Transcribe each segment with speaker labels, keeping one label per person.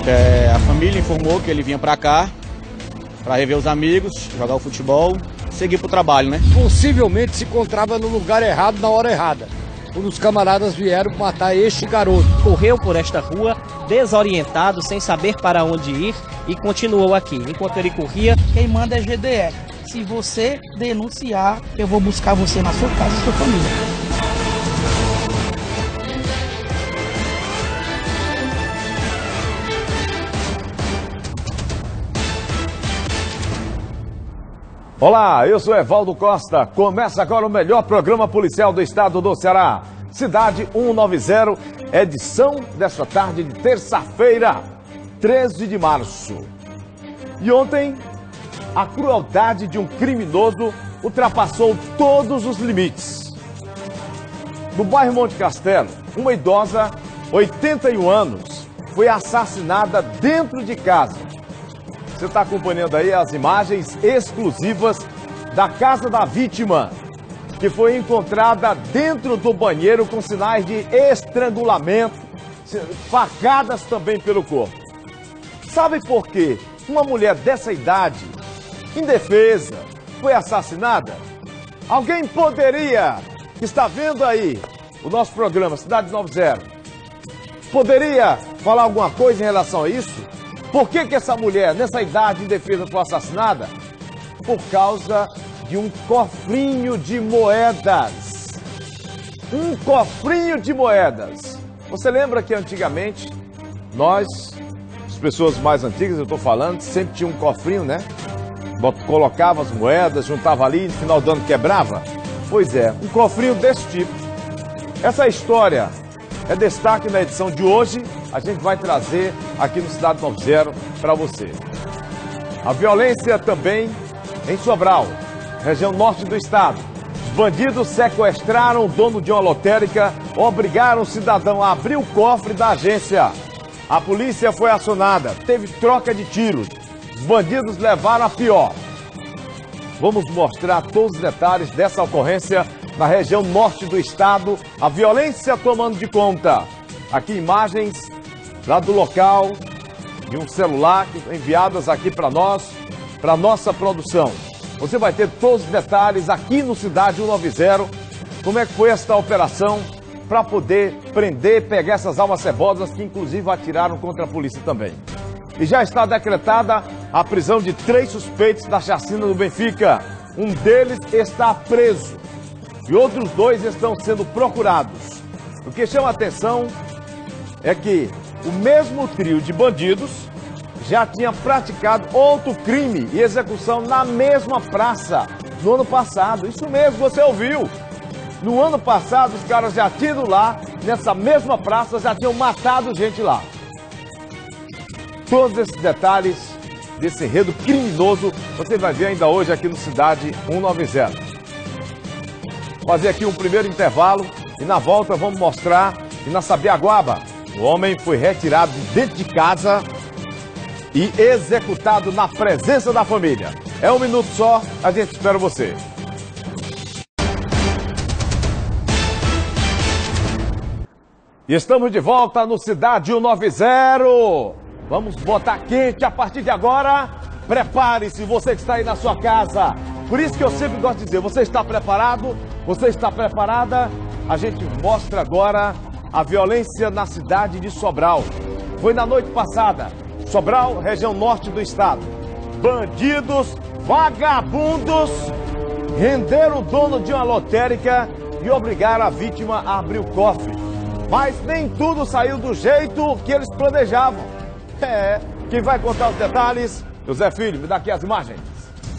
Speaker 1: A família informou que ele vinha pra cá para rever os amigos, jogar o futebol, seguir pro trabalho, né?
Speaker 2: Possivelmente se encontrava no lugar errado na hora errada, quando os camaradas vieram matar este garoto.
Speaker 3: Correu por esta rua, desorientado, sem saber para onde ir, e continuou aqui. Enquanto ele corria...
Speaker 4: Quem manda é GDE. Se você denunciar, eu vou buscar você na sua casa e sua família.
Speaker 5: Olá, eu sou Evaldo Costa. Começa agora o melhor programa policial do estado do Ceará. Cidade 190, edição desta tarde de terça-feira, 13 de março. E ontem, a crueldade de um criminoso ultrapassou todos os limites. No bairro Monte Castelo, uma idosa, 81 anos, foi assassinada dentro de casa. Você está acompanhando aí as imagens exclusivas da casa da vítima, que foi encontrada dentro do banheiro com sinais de estrangulamento, facadas também pelo corpo. Sabe por quê uma mulher dessa idade, indefesa, foi assassinada? Alguém poderia, que está vendo aí o nosso programa Cidade 90, poderia falar alguma coisa em relação a isso? Por que essa mulher, nessa idade indefesa, foi assassinada? Por causa de um cofrinho de moedas. Um cofrinho de moedas. Você lembra que antigamente, nós, as pessoas mais antigas, eu estou falando, sempre tinha um cofrinho, né? Colocava as moedas, juntava ali e no final do ano quebrava? Pois é, um cofrinho desse tipo. Essa história é destaque na edição de hoje. A gente vai trazer aqui no Cidade 90 para você. A violência também em Sobral, região norte do estado. Os bandidos sequestraram o dono de uma lotérica, obrigaram o cidadão a abrir o cofre da agência. A polícia foi acionada, teve troca de tiros. Os bandidos levaram a pior. Vamos mostrar todos os detalhes dessa ocorrência na região norte do estado. A violência tomando de conta. Aqui imagens lá do local, de um celular enviadas aqui para nós, para nossa produção. Você vai ter todos os detalhes aqui no Cidade 190, como é que foi esta operação para poder prender, pegar essas almas cebosas que inclusive atiraram contra a polícia também. E já está decretada a prisão de 3 suspeitos da chacina do Benfica. Um deles está preso e outros 2 estão sendo procurados. O que chama a atenção é que o mesmo trio de bandidos já tinha praticado outro crime e execução na mesma praça no ano passado. Isso mesmo, você ouviu. No ano passado, os caras já tinham ido lá, nessa mesma praça, já tinham matado gente lá. Todos esses detalhes desse enredo criminoso você vai ver ainda hoje aqui no Cidade 190. Vou fazer aqui um primeiro intervalo e na volta vamos mostrar que na Sabiaguaba o homem foi retirado de dentro de casa e executado na presença da família. É 1 minuto só, a gente espera você. E estamos de volta no Cidade 190. Vamos botar quente a partir de agora. Prepare-se, você que está aí na sua casa. Por isso que eu sempre gosto de dizer, você está preparado? Você está preparada? A gente mostra agora a violência na cidade de Sobral. Foi na noite passada. Sobral, região norte do estado. Bandidos, vagabundos, renderam o dono de uma lotérica e obrigaram a vítima a abrir o cofre. Mas nem tudo saiu do jeito que eles planejavam. Quem vai contar os detalhes? José Filho, me dá aqui as imagens.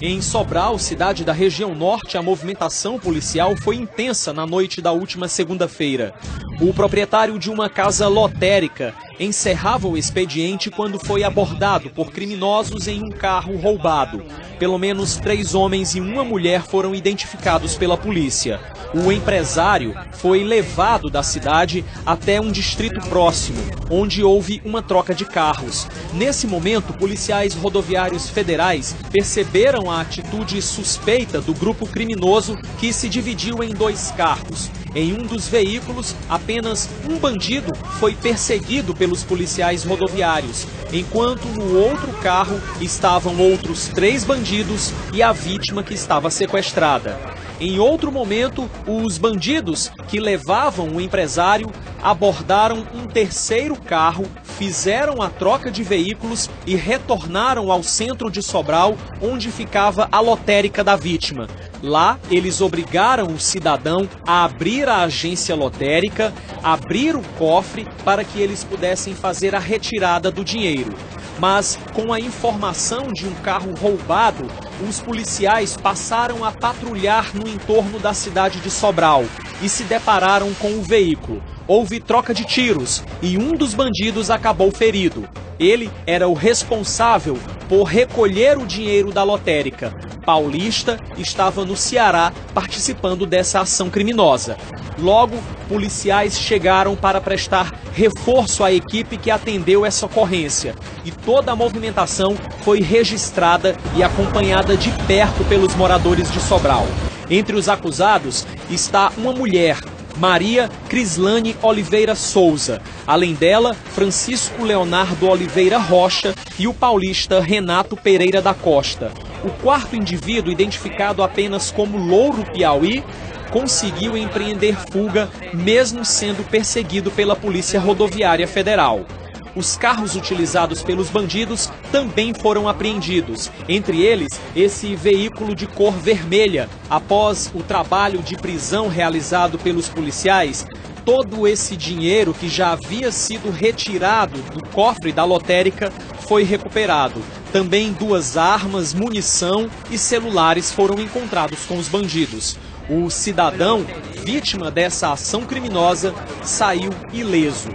Speaker 6: Em Sobral, cidade da região norte, a movimentação policial foi intensa na noite da última segunda-feira. O proprietário de uma casa lotérica encerrava o expediente quando foi abordado por criminosos em um carro roubado. Pelo menos 3 homens e uma mulher foram identificados pela polícia. O empresário foi levado da cidade até um distrito próximo, onde houve uma troca de carros. Nesse momento, policiais rodoviários federais perceberam a atitude suspeita do grupo criminoso que se dividiu em 2 carros. Em um dos veículos, apenas um bandido foi perseguido pelos policiais rodoviários, enquanto no outro carro estavam outros 3 bandidos e a vítima que estava sequestrada. Em outro momento, os bandidos que levavam o empresário abordaram um terceiro carro, fizeram a troca de veículos e retornaram ao centro de Sobral, onde ficava a lotérica da vítima. Lá, eles obrigaram o cidadão a abrir a agência lotérica, abrir o cofre para que eles pudessem fazer a retirada do dinheiro. Mas, com a informação de um carro roubado, os policiais passaram a patrulhar no entorno da cidade de Sobral e se depararam com o veículo. Houve troca de tiros e um dos bandidos acabou ferido. Ele era o responsável por recolher o dinheiro da lotérica. Paulista estava no Ceará participando dessa ação criminosa. Logo, policiais chegaram para prestar reforço à equipe que atendeu essa ocorrência. E toda a movimentação foi registrada e acompanhada de perto pelos moradores de Sobral. Entre os acusados está uma mulher, Maria Crislane Oliveira Souza. Além dela, Francisco Leonardo Oliveira Rocha e o paulista Renato Pereira da Costa. O quarto indivíduo, identificado apenas como Louro Piauí, conseguiu empreender fuga, mesmo sendo perseguido pela Polícia Rodoviária Federal. Os carros utilizados pelos bandidos também foram apreendidos, entre eles esse veículo de cor vermelha. Após o trabalho de prisão realizado pelos policiais, todo esse dinheiro que já havia sido retirado do cofre da lotérica foi recuperado. Também 2 armas, munição e celulares foram encontrados com os bandidos. O cidadão, vítima dessa ação criminosa, saiu ileso.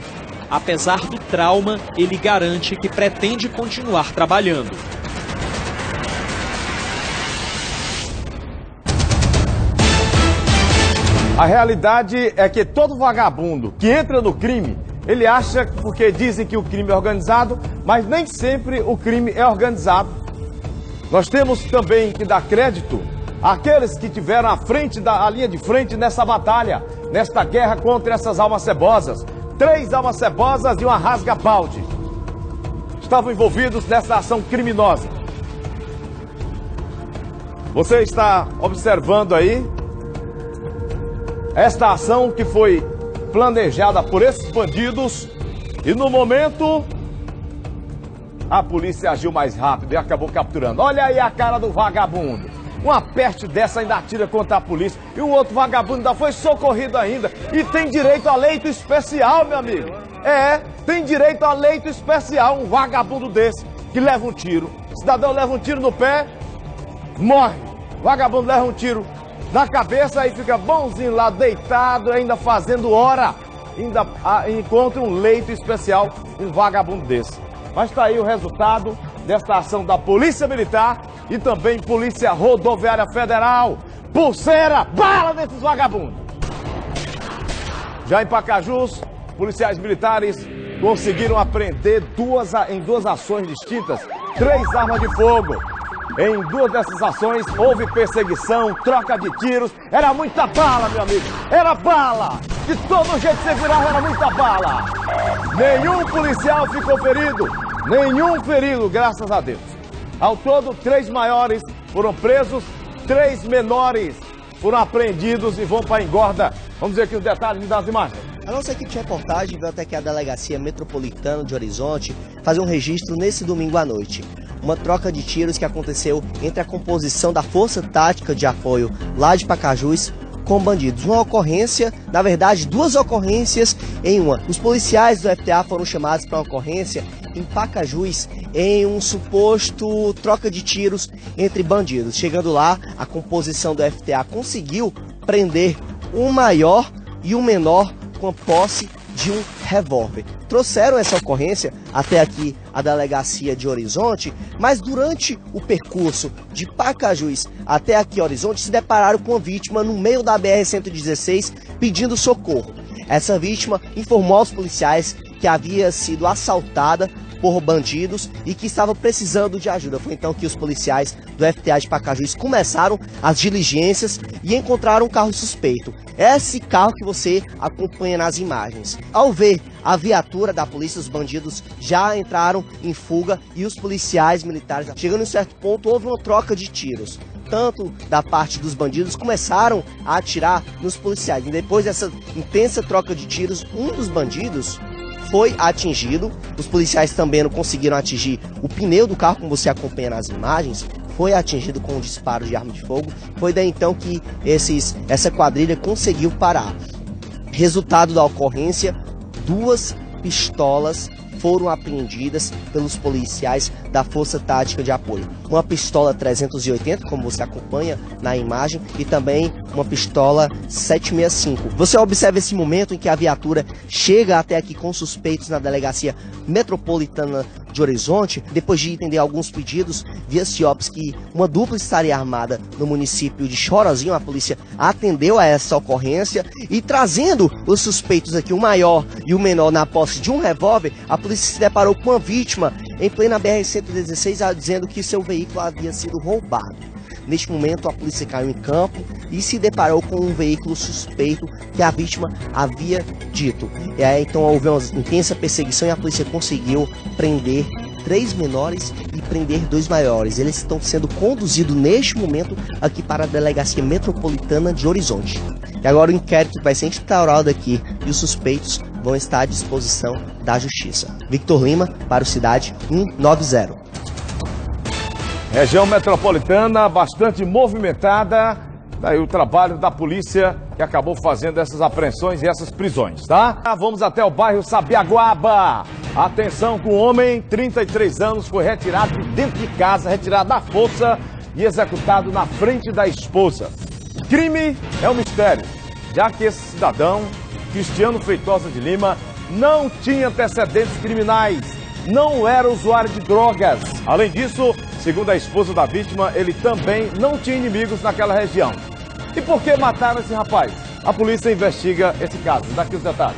Speaker 6: Apesar do trauma, ele garante que pretende continuar trabalhando.
Speaker 5: A realidade é que todo vagabundo que entra no crime, ele acha, porque dizem que o crime é organizado, mas nem sempre o crime é organizado. Nós temos também que dar crédito àqueles que tiveram a linha de frente nessa batalha, nesta guerra contra essas almas cebosas. 3 almas cebosas e uma rasga-balde estavam envolvidos nessa ação criminosa. Você está observando aí esta ação que foi planejada por esses bandidos e no momento a polícia agiu mais rápido e acabou capturando. Olha aí a cara do vagabundo. Uma peste dessa ainda atira contra a polícia e o outro vagabundo ainda foi socorrido ainda e tem direito a leito especial, meu amigo. Tem direito a leito especial, um vagabundo desse que leva um tiro. O cidadão leva um tiro no pé, morre. O vagabundo leva um tiro na cabeça e fica bonzinho lá, deitado, ainda fazendo hora. Ainda encontra um leito especial, um vagabundo desse. Mas está aí o resultado desta ação da Polícia Militar e também Polícia Rodoviária Federal. Pulseira, bala desses vagabundos. Já em Pacajus, policiais militares conseguiram apreender em 2 ações distintas 3 armas de fogo. Em 2 dessas ações houve perseguição, troca de tiros. Era muita bala, meu amigo. Era bala. De todo jeito que você virava, era muita bala. Nenhum policial ficou ferido. Nenhum ferido, graças a Deus. Ao todo, 3 maiores foram presos, 3 menores foram apreendidos e vão para a engorda. Vamos ver aqui os detalhes das imagens.
Speaker 7: A nossa equipe de reportagem veio até aqui a Delegacia Metropolitana de Horizonte fazer um registro nesse domingo à noite. Uma troca de tiros que aconteceu entre a composição da Força Tática de Apoio lá de Pacajus com bandidos. Uma ocorrência, na verdade, 2 ocorrências em uma. Os policiais do FTA foram chamados para uma ocorrência em Pacajus, em um suposto troca de tiros entre bandidos. Chegando lá, a composição do FTA conseguiu prender um maior e um menor com a posse de um revólver. Trouxeram essa ocorrência até aqui a Delegacia de Horizonte, mas durante o percurso de Pacajus até aqui Horizonte se depararam com uma vítima no meio da BR-116 pedindo socorro. Essa vítima informou aos policiais que havia sido assaltada por bandidos e que estava precisando de ajuda. Foi então que os policiais do FTA de Pacajus começaram as diligências e encontraram um carro suspeito. é esse carro que você acompanha nas imagens. Ao ver a viatura da polícia, os bandidos já entraram em fuga e os policiais militares, chegando em um certo ponto, houve uma troca de tiros. Tanto da parte dos bandidos começaram a atirar nos policiais. E depois dessa intensa troca de tiros, um dos bandidos foi atingido. Os policiais também não conseguiram atingir o pneu do carro, como você acompanha nas imagens. Foi atingido com um disparo de arma de fogo. Foi daí então que essa quadrilha conseguiu parar. Resultado da ocorrência, 2 pistolas foram apreendidas pelos policiais da Força Tática de Apoio. Uma pistola 380, como você acompanha na imagem, e também uma pistola 765. Você observa esse momento em que a viatura chega até aqui com suspeitos na Delegacia Metropolitana de Horizonte, depois de entender alguns pedidos via CIOPS que uma dupla estaria armada no município de Chorozinho. A polícia atendeu a essa ocorrência e, trazendo os suspeitos aqui, o maior e o menor, na posse de um revólver, a polícia se deparou com uma vítima em plena BR-116, dizendo que seu veículo havia sido roubado. Neste momento, a polícia caiu em campo e se deparou com um veículo suspeito que a vítima havia dito. E aí, então, houve uma intensa perseguição e a polícia conseguiu prender 3 menores e prender 2 maiores. Eles estão sendo conduzidos neste momento aqui para a Delegacia Metropolitana de Horizonte. E agora o inquérito vai ser instaurado aqui e os suspeitos vão estar à disposição da Justiça. Victor Lima, para o Cidade 190.
Speaker 5: Região metropolitana bastante movimentada. Daí o trabalho da polícia que acabou fazendo essas apreensões e essas prisões, tá? Vamos até o bairro Sabiaguaba. Atenção, com um homem, 33 anos, foi retirado de dentro de casa, retirado à força e executado na frente da esposa. Crime é um mistério, já que esse cidadão, Cristiano Feitosa de Lima, não tinha antecedentes criminais, não era usuário de drogas. Além disso, segundo a esposa da vítima, ele também não tinha inimigos naquela região. E por que mataram esse rapaz? A polícia investiga esse caso. Daqui os detalhes.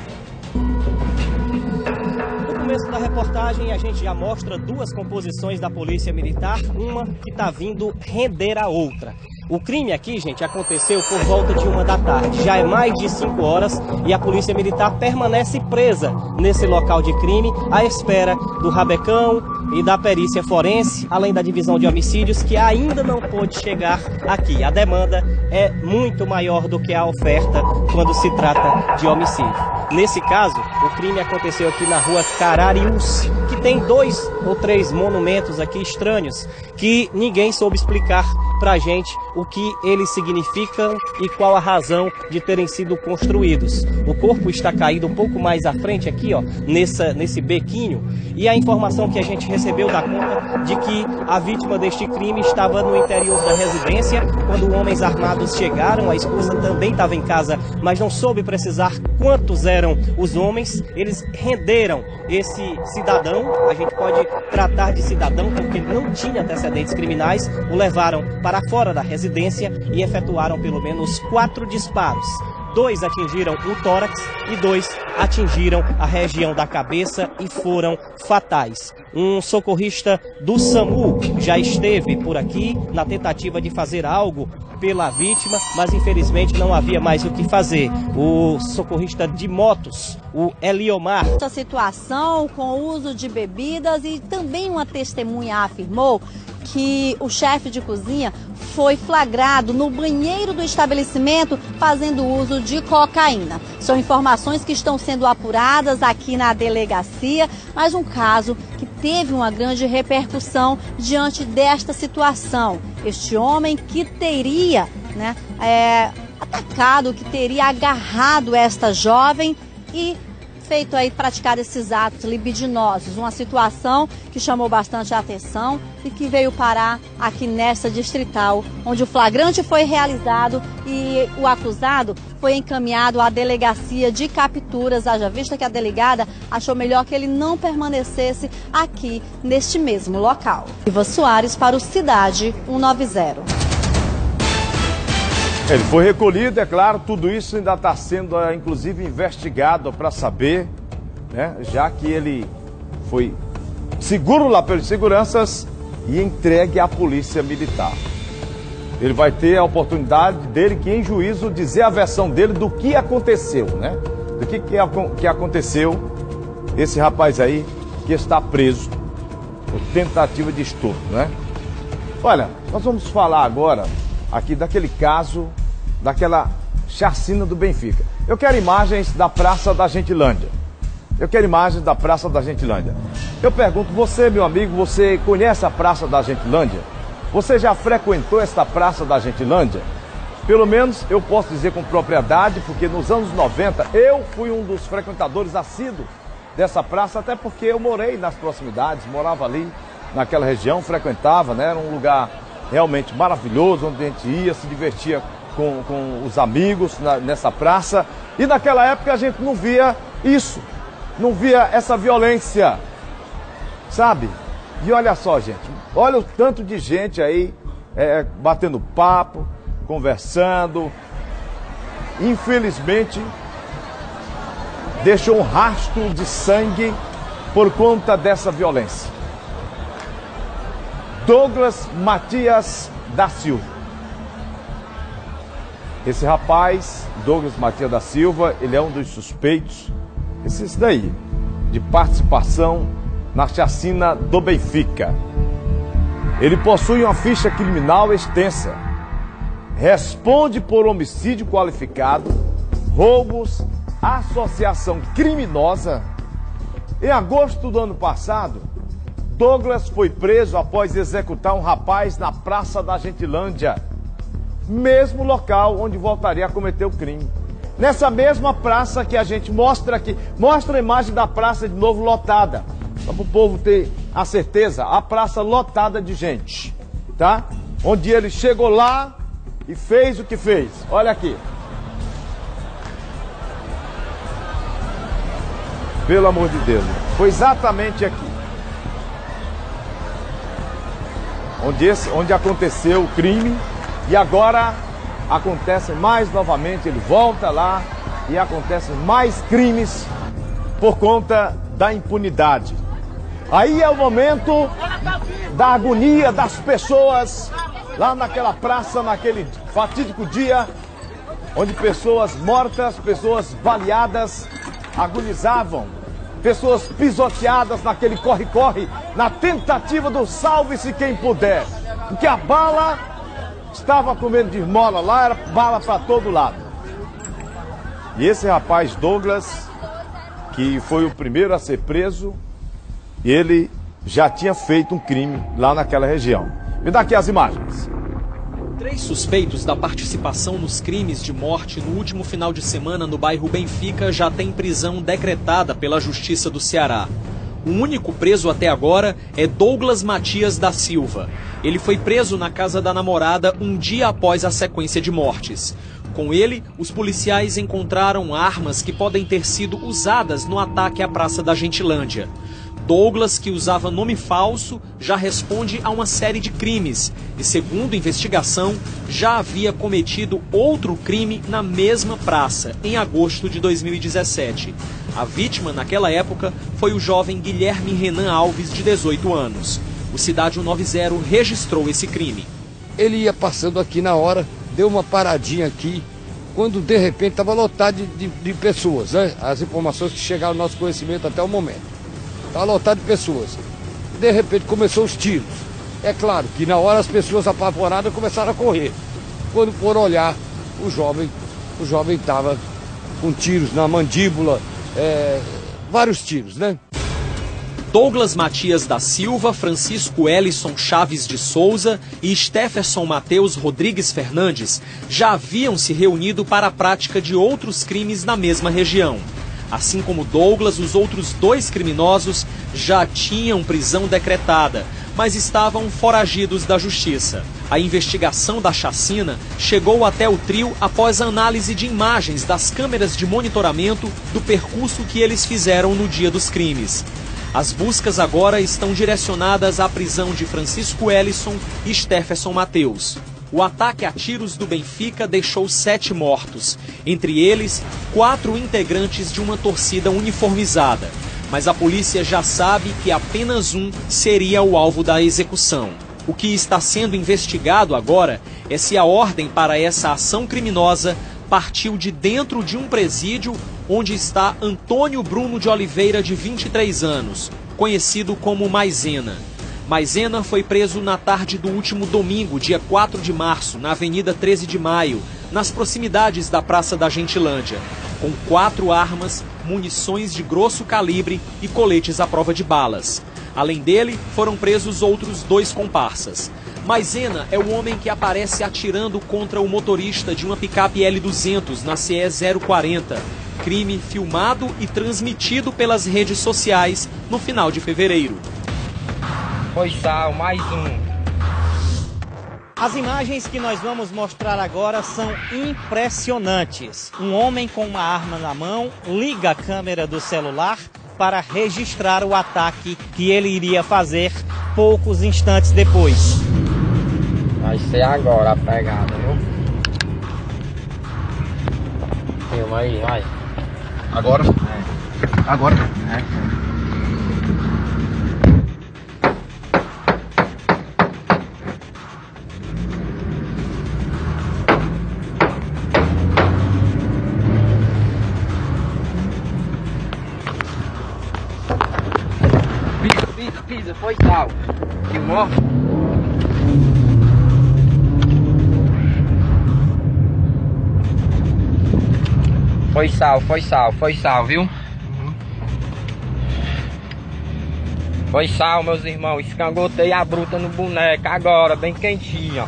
Speaker 3: No começo da reportagem, a gente já mostra 2 composições da Polícia Militar, uma que está vindo render a outra. O crime aqui, gente, aconteceu por volta de 1 da tarde. Já é mais de 5 horas e a Polícia Militar permanece presa nesse local de crime, à espera do rabecão e da perícia forense, além da divisão de homicídios, que ainda não pôde chegar aqui. A demanda é muito maior do que a oferta quando se trata de homicídio. Nesse caso, o crime aconteceu aqui na rua Carariús, que tem 2 ou 3 monumentos aqui estranhos, que ninguém soube explicar pra gente o que eles significam e qual a razão de terem sido construídos. O corpo está caído um pouco mais à frente aqui, ó, nesse bequinho, e a informação que a gente recebeu dá conta de que a vítima deste crime estava no interior da residência quando homens armados chegaram. A esposa também estava em casa, mas não soube precisar quantos eram os homens. Eles renderam esse cidadão, a gente pode tratar de cidadão porque ele não tinha antecedentes criminais, o levaram para fora da residência e efetuaram pelo menos 4 disparos. 2 atingiram o tórax e 2 atingiram a região da cabeça e foram fatais. Um socorrista do SAMU já esteve por aqui na tentativa de fazer algo pela vítima, mas infelizmente não havia mais o que fazer. O socorrista de motos, o Eliomar.
Speaker 8: Essa situação com o uso de bebidas, e também uma testemunha afirmou que o chefe de cozinha foi flagrado no banheiro do estabelecimento fazendo uso de cocaína. São informações que estão sendo apuradas aqui na delegacia, mas um caso que teve uma grande repercussão diante desta situação. Este homem que teria atacado, que teria agarrado esta jovem e feito aí praticar esses atos libidinosos, uma situação que chamou bastante a atenção e que veio parar aqui nesta distrital, onde o flagrante foi realizado e o acusado foi encaminhado à delegacia de capturas, haja vista que a delegada achou melhor que ele não permanecesse aqui neste mesmo local. Iva Soares para o Cidade 190.
Speaker 5: Ele foi recolhido, é claro, tudo isso ainda está sendo, inclusive, investigado para saber, né, já que ele foi seguro lá pelas seguranças e entregue à Polícia Militar. Ele vai ter a oportunidade dele que em juízo dizer a versão dele do que aconteceu, né? Do que aconteceu esse rapaz aí que está preso por tentativa de estupro, né? Olha, nós vamos falar agora aqui daquele caso, daquela chacina do Benfica. Eu quero imagens da Praça da Gentilândia. Eu pergunto, você, meu amigo, você conhece a Praça da Gentilândia? Você já frequentou esta Praça da Gentilândia? Pelo menos eu posso dizer com propriedade, porque nos anos 90 eu fui um dos frequentadores assíduos dessa praça, até porque eu morei nas proximidades, morava ali naquela região, frequentava, né? Era um lugar realmente maravilhoso, onde a gente ia, se divertia com os amigos nessa praça. E naquela época a gente não via isso, não via essa violência, sabe? E olha só, gente, olha o tanto de gente aí batendo papo, conversando. Infelizmente, deixou um rastro de sangue por conta dessa violência. Douglas Matias da Silva. Esse rapaz, Douglas Matias da Silva, ele é um dos suspeitos, esse daí, de participação na chacina do Benfica. Ele possui uma ficha criminal extensa. Responde por homicídio qualificado, roubos, associação criminosa. Em agosto do ano passado, Douglas foi preso após executar um rapaz na Praça da Gentilândia, mesmo local onde voltaria a cometer o crime. Nessa mesma praça que a gente mostra aqui, mostra a imagem da praça de novo lotada, só para o povo ter a certeza, a praça lotada de gente, tá? Onde ele chegou lá e fez o que fez. Olha aqui. Pelo amor de Deus, foi exatamente aqui onde aconteceu o crime, e agora acontece mais novamente, ele volta lá e acontecem mais crimes por conta da impunidade. Aí é o momento da agonia das pessoas lá naquela praça, naquele fatídico dia, onde pessoas mortas, pessoas baleadas, agonizavam, pessoas pisoteadas naquele corre-corre, na tentativa do salve-se quem puder, porque a bala estava comendo de esmola lá, era bala para todo lado. E esse rapaz Douglas, que foi o primeiro a ser preso, ele já tinha feito um crime lá naquela região. Me dá aqui as imagens.
Speaker 6: 3 suspeitos da participação nos crimes de morte no último final de semana no bairro Benfica já têm prisão decretada pela Justiça do Ceará. O único preso até agora é Douglas Matias da Silva. Ele foi preso na casa da namorada um dia após a sequência de mortes. Com ele, os policiais encontraram armas que podem ter sido usadas no ataque à Praça da Gentilândia. Douglas, que usava nome falso, já responde a uma série de crimes e, segundo investigação, já havia cometido outro crime na mesma praça, em agosto de 2017. A vítima, naquela época, foi o jovem Guilherme Renan Alves, de 18 anos. O Cidade 190 registrou esse crime.
Speaker 2: Ele ia passando aqui na hora, deu uma paradinha aqui, quando de repente estava lotado de pessoas, né? As informações que chegaram ao nosso conhecimento até o momento. Estava lotado de pessoas. De repente começou os tiros. É claro que na hora as pessoas apavoradas começaram a correr. Quando foram olhar, o jovem estava com tiros na mandíbula, vários tiros, né?
Speaker 6: Douglas Matias da Silva, Francisco Ellison Chaves de Souza e Stefferson Mateus Rodrigues Fernandes já haviam se reunido para a prática de outros crimes na mesma região. Assim como Douglas, os outros 2 criminosos já tinham prisão decretada, mas estavam foragidos da justiça. A investigação da chacina chegou até o trio após a análise de imagens das câmeras de monitoramento do percurso que eles fizeram no dia dos crimes. As buscas agora estão direcionadas à prisão de Francisco Ellison e Stefferson Mateus. O ataque a tiros do Benfica deixou 7 mortos, entre eles 4 integrantes de uma torcida uniformizada. Mas a polícia já sabe que apenas um seria o alvo da execução. O que está sendo investigado agora é se a ordem para essa ação criminosa partiu de dentro de um presídio onde está Antônio Bruno de Oliveira, de 23 anos, conhecido como Maisena. Maisena foi preso na tarde do último domingo, dia 4 de março, na Avenida 13 de Maio, nas proximidades da Praça da Gentilândia, com 4 armas, munições de grosso calibre e coletes à prova de balas. Além dele, foram presos outros 2 comparsas. Maisena é o homem que aparece atirando contra o motorista de uma picape L200 na CE 040. Crime filmado e transmitido pelas redes sociais no final de fevereiro.
Speaker 9: Foi sal, mais um.
Speaker 3: As imagens que nós vamos mostrar agora são impressionantes. Um homem com uma arma na mão liga a câmera do celular para registrar o ataque que ele iria fazer poucos instantes depois.
Speaker 9: Vai ser agora a pegada, viu? Filma aí, vai.
Speaker 10: Agora? Agora?
Speaker 9: Pisa, foi sal. Filmou? Foi sal, viu? Foi sal, meus irmãos. Escangotei a bruta no boneco agora, bem quentinha.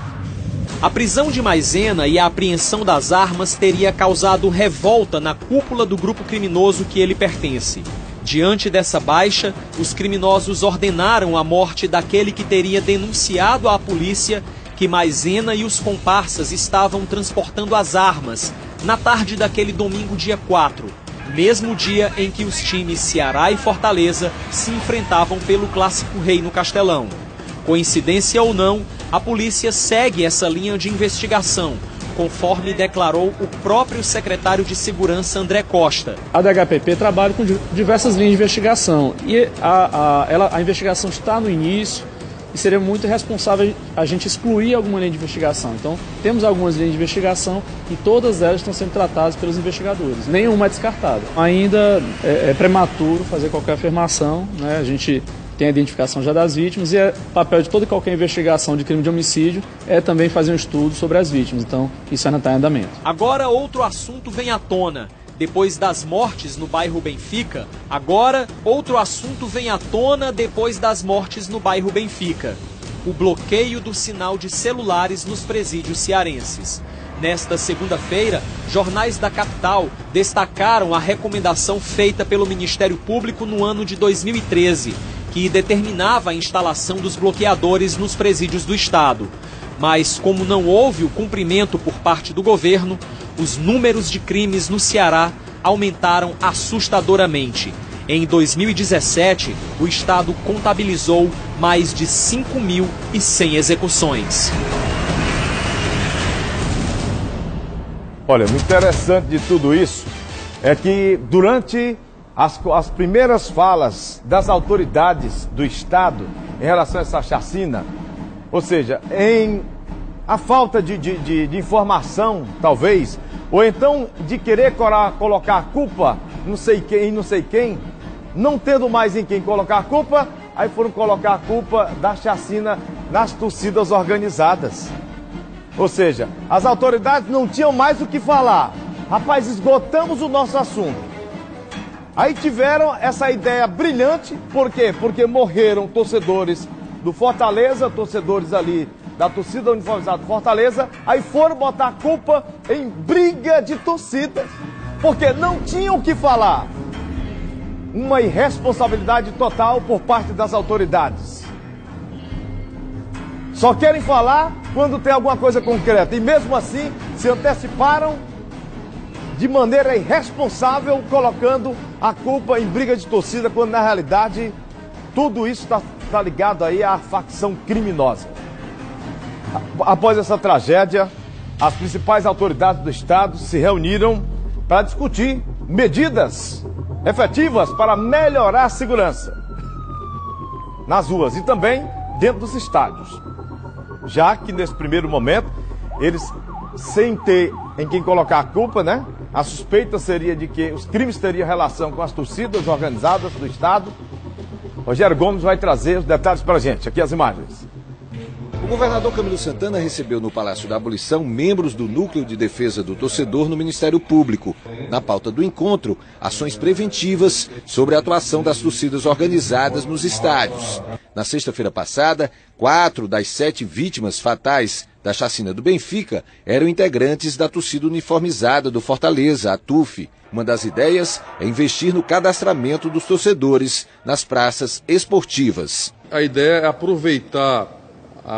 Speaker 6: A prisão de Maisena e a apreensão das armas teria causado revolta na cúpula do grupo criminoso que ele pertence. Diante dessa baixa, os criminosos ordenaram a morte daquele que teria denunciado à polícia que Maisena e os comparsas estavam transportando as armas na tarde daquele domingo, dia 4, mesmo dia em que os times Ceará e Fortaleza se enfrentavam pelo Clássico Rei no Castelão. Coincidência ou não, a polícia segue essa linha de investigação, conforme declarou o próprio secretário de Segurança, André Costa.
Speaker 11: A DHPP trabalha com diversas linhas de investigação e a investigação está no início e seria muito irresponsável a gente excluir alguma linha de investigação. Então, temos algumas linhas de investigação e todas elas estão sendo tratadas pelos investigadores. Nenhuma é descartada. Ainda é prematuro fazer qualquer afirmação, né? A gente tem a identificação já das vítimas e o papel de toda e qualquer investigação de crime de homicídio é também fazer um estudo sobre as vítimas. Então, isso ainda está em andamento.
Speaker 6: Agora, outro assunto vem à tona. Depois das mortes no bairro Benfica, agora outro assunto vem à tona depois das mortes no bairro Benfica. O bloqueio do sinal de celulares nos presídios cearenses. Nesta segunda-feira, jornais da capital destacaram a recomendação feita pelo Ministério Público no ano de 2013, que determinava a instalação dos bloqueadores nos presídios do estado. Mas, como não houve o cumprimento por parte do governo, os números de crimes no Ceará aumentaram assustadoramente. Em 2017, o estado contabilizou mais de 5.100 execuções.
Speaker 5: Olha, o interessante de tudo isso é que durante as primeiras falas das autoridades do estado em relação a essa chacina, ou seja, a falta de informação, talvez, ou então de querer colocar a culpa não sei quem, não tendo mais em quem colocar a culpa, aí foram colocar a culpa da chacina nas torcidas organizadas. Ou seja, as autoridades não tinham mais o que falar. Rapaz, esgotamos o nosso assunto. Aí tiveram essa ideia brilhante, por quê? Porque morreram torcedores do Fortaleza, torcedores ali da torcida uniformizada do Fortaleza, aí foram botar a culpa em briga de torcidas, porque não tinham o que falar. Uma irresponsabilidade total por parte das autoridades. Só querem falar quando tem alguma coisa concreta, e mesmo assim se anteciparam de maneira irresponsável, colocando a culpa em briga de torcida, quando na realidade tudo isso está ligado aí à facção criminosa. Após essa tragédia, as principais autoridades do estado se reuniram para discutir medidas efetivas para melhorar a segurança nas ruas e também dentro dos estádios. já que nesse primeiro momento, eles, sem ter em quem colocar a culpa, né? A suspeita seria de que os crimes teriam relação com as torcidas organizadas do Estado. Rogério Gomes vai trazer os detalhes para a gente. Aqui as imagens.
Speaker 12: O governador Camilo Santana recebeu no Palácio da Abolição membros do Núcleo de Defesa do Torcedor no Ministério Público. Na pauta do encontro, ações preventivas sobre a atuação das torcidas organizadas nos estádios. Na sexta-feira passada, 4 das 7 vítimas fatais da chacina do Benfica eram integrantes da torcida uniformizada do Fortaleza, a TUF. Uma das ideias é investir no cadastramento dos torcedores nas praças esportivas.
Speaker 13: A ideia é aproveitar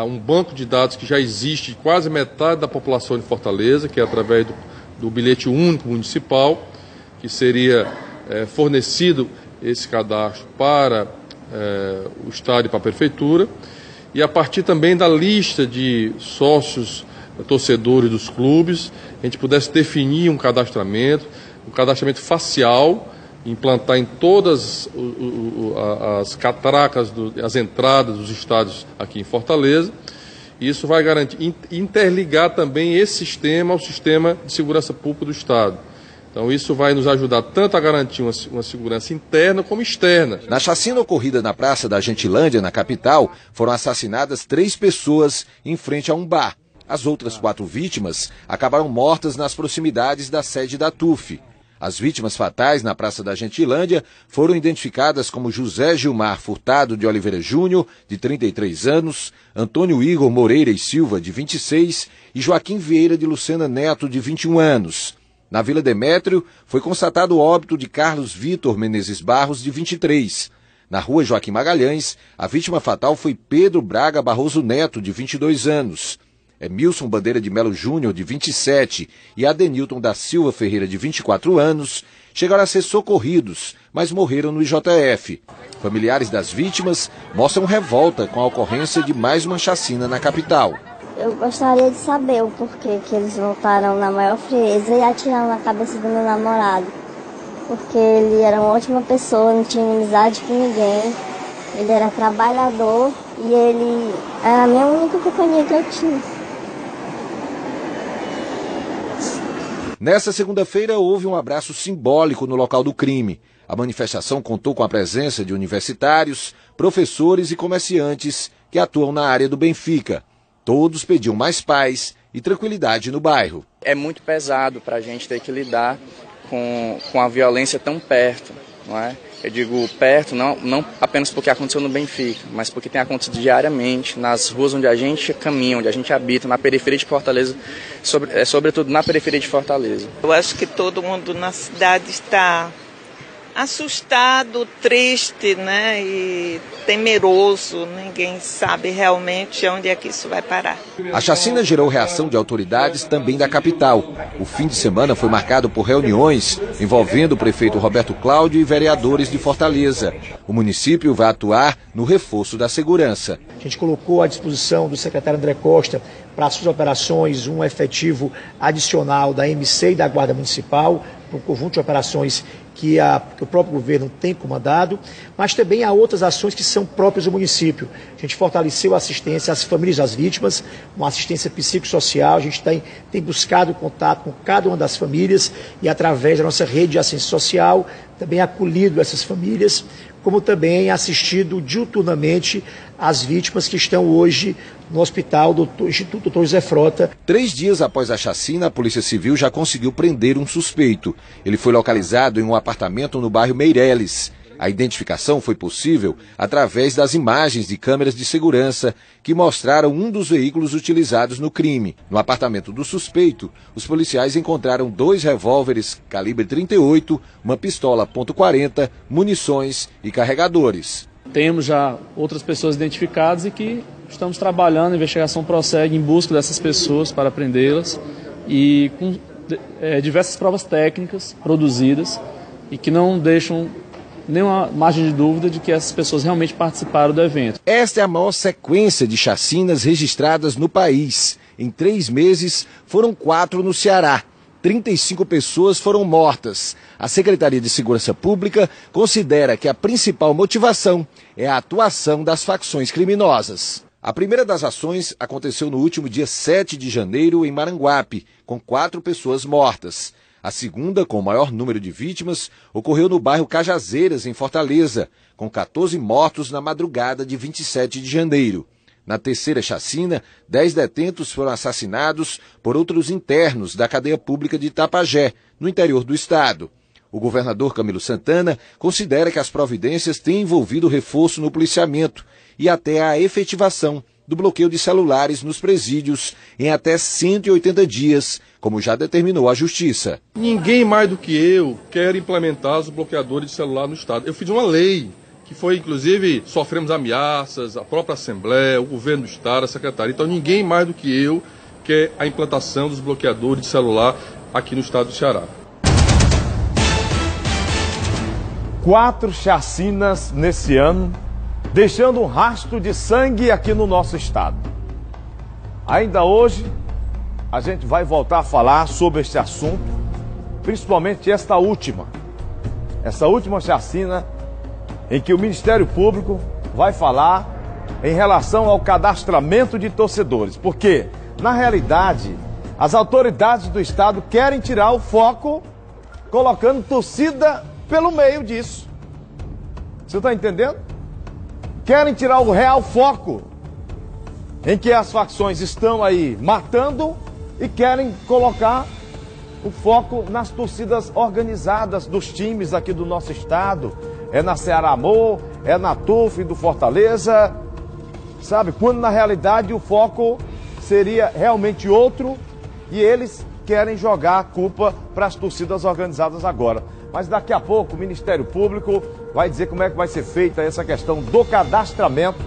Speaker 13: um banco de dados que já existe quase metade da população de Fortaleza, que é através do bilhete único municipal, que seria fornecido esse cadastro para o Estado e para a Prefeitura, e a partir também da lista de sócios torcedores dos clubes, a gente pudesse definir um cadastramento facial, implantar em todas as catracas, as entradas dos estádios aqui em Fortaleza. Isso vai garantir, interligar também esse sistema ao sistema de segurança pública do Estado. Então isso vai nos ajudar tanto a garantir uma segurança interna como externa.
Speaker 12: Na chacina ocorrida na Praça da Gentilândia, na capital, foram assassinadas 3 pessoas em frente a um bar. As outras 4 vítimas acabaram mortas nas proximidades da sede da TUF. As vítimas fatais na Praça da Gentilândia foram identificadas como José Gilmar Furtado de Oliveira Júnior, de 33 anos, Antônio Igor Moreira e Silva, de 26, e Joaquim Vieira de Lucena Neto, de 21 anos. Na Vila Demétrio, foi constatado o óbito de Carlos Vitor Menezes Barros, de 23. Na Rua Joaquim Magalhães, a vítima fatal foi Pedro Braga Barroso Neto, de 22 anos. Milson Bandeira de Melo Júnior, de 27, e Adenilton da Silva Ferreira, de 24 anos, chegaram a ser socorridos, mas morreram no IJF. Familiares das vítimas mostram revolta com a ocorrência de mais uma chacina na capital.
Speaker 14: Eu gostaria de saber o porquê que eles voltaram na maior frieza e atiraram na cabeça do meu namorado. Porque ele era uma ótima pessoa, não tinha inimizade com ninguém, ele era trabalhador e ele era a minha única companhia que eu tinha.
Speaker 12: Nessa segunda-feira, houve um abraço simbólico no local do crime. A manifestação contou com a presença de universitários, professores e comerciantes que atuam na área do Benfica. Todos pediam mais paz e tranquilidade no bairro.
Speaker 15: É muito pesado para a gente ter que lidar com a violência tão perto, não é? Eu digo perto, não apenas porque aconteceu no Benfica, mas porque tem acontecido diariamente nas ruas onde a gente caminha, onde a gente habita, na periferia de Fortaleza, sobretudo na periferia de Fortaleza.
Speaker 16: Eu acho que todo mundo na cidade está assustado, triste, né, e temeroso. Ninguém sabe realmente onde é que isso vai parar.
Speaker 12: A chacina gerou reação de autoridades também da capital. O fim de semana foi marcado por reuniões envolvendo o prefeito Roberto Cláudio e vereadores de Fortaleza. O município vai atuar no reforço da segurança.
Speaker 17: A gente colocou à disposição do secretário André Costa para as suas operações um efetivo adicional da MC e da Guarda Municipal, um conjunto de operações que o próprio governo tem comandado, mas também há outras ações que são próprias do município. A gente fortaleceu a assistência às famílias das vítimas, uma assistência psicossocial, a gente tem buscado contato com cada uma das famílias e através da nossa rede de assistência social, também acolhido essas famílias, como também assistido diuturnamente as vítimas que estão hoje no hospital do Instituto Dr. José Frota.
Speaker 12: 3 dias após a chacina, a Polícia Civil já conseguiu prender um suspeito. Ele foi localizado em um apartamento no bairro Meireles. A identificação foi possível através das imagens de câmeras de segurança que mostraram um dos veículos utilizados no crime. No apartamento do suspeito, os policiais encontraram 2 revólveres calibre 38, uma pistola .40, munições e carregadores.
Speaker 11: Temos já outras pessoas identificadas e que estamos trabalhando, a investigação prossegue em busca dessas pessoas para prendê-las e com diversas provas técnicas produzidas e que não deixam nenhuma margem de dúvida de que essas pessoas realmente participaram do evento.
Speaker 12: Esta é a maior sequência de chacinas registradas no país. Em 3 meses, foram 4 no Ceará. 35 pessoas foram mortas. A Secretaria de Segurança Pública considera que a principal motivação é a atuação das facções criminosas. A primeira das ações aconteceu no último dia 7 de janeiro em Maranguape, com 4 pessoas mortas. A segunda, com o maior número de vítimas, ocorreu no bairro Cajazeiras, em Fortaleza, com 14 mortos na madrugada de 27 de janeiro. Na terceira chacina, 10 detentos foram assassinados por outros internos da cadeia pública de Itapajé, no interior do estado. O governador Camilo Santana considera que as providências têm envolvido reforço no policiamento e até a efetivação do bloqueio de celulares nos presídios em até 180 dias, como já determinou a Justiça.
Speaker 13: Ninguém mais do que eu quer implementar os bloqueadores de celular no estado. Eu fiz uma lei que foi, inclusive, sofremos ameaças, a própria Assembleia, o governo do estado, a secretaria. Então ninguém mais do que eu quer a implantação dos bloqueadores de celular aqui no estado do Ceará.
Speaker 5: 4 chacinas nesse ano, deixando um rastro de sangue aqui no nosso estado. Ainda hoje, a gente vai voltar a falar sobre este assunto, principalmente essa última chacina, em que o Ministério Público vai falar em relação ao cadastramento de torcedores. Porque, na realidade, as autoridades do estado querem tirar o foco colocando torcida pelo meio disso. Você está entendendo? Querem tirar o real foco em que as facções estão aí matando e querem colocar o foco nas torcidas organizadas dos times aqui do nosso estado. É na Ceará Amor, é na TUF do Fortaleza, sabe? Quando na realidade o foco seria realmente outro e eles querem jogar a culpa para as torcidas organizadas agora. Mas daqui a pouco o Ministério Público vai dizer como é que vai ser feita essa questão do cadastramento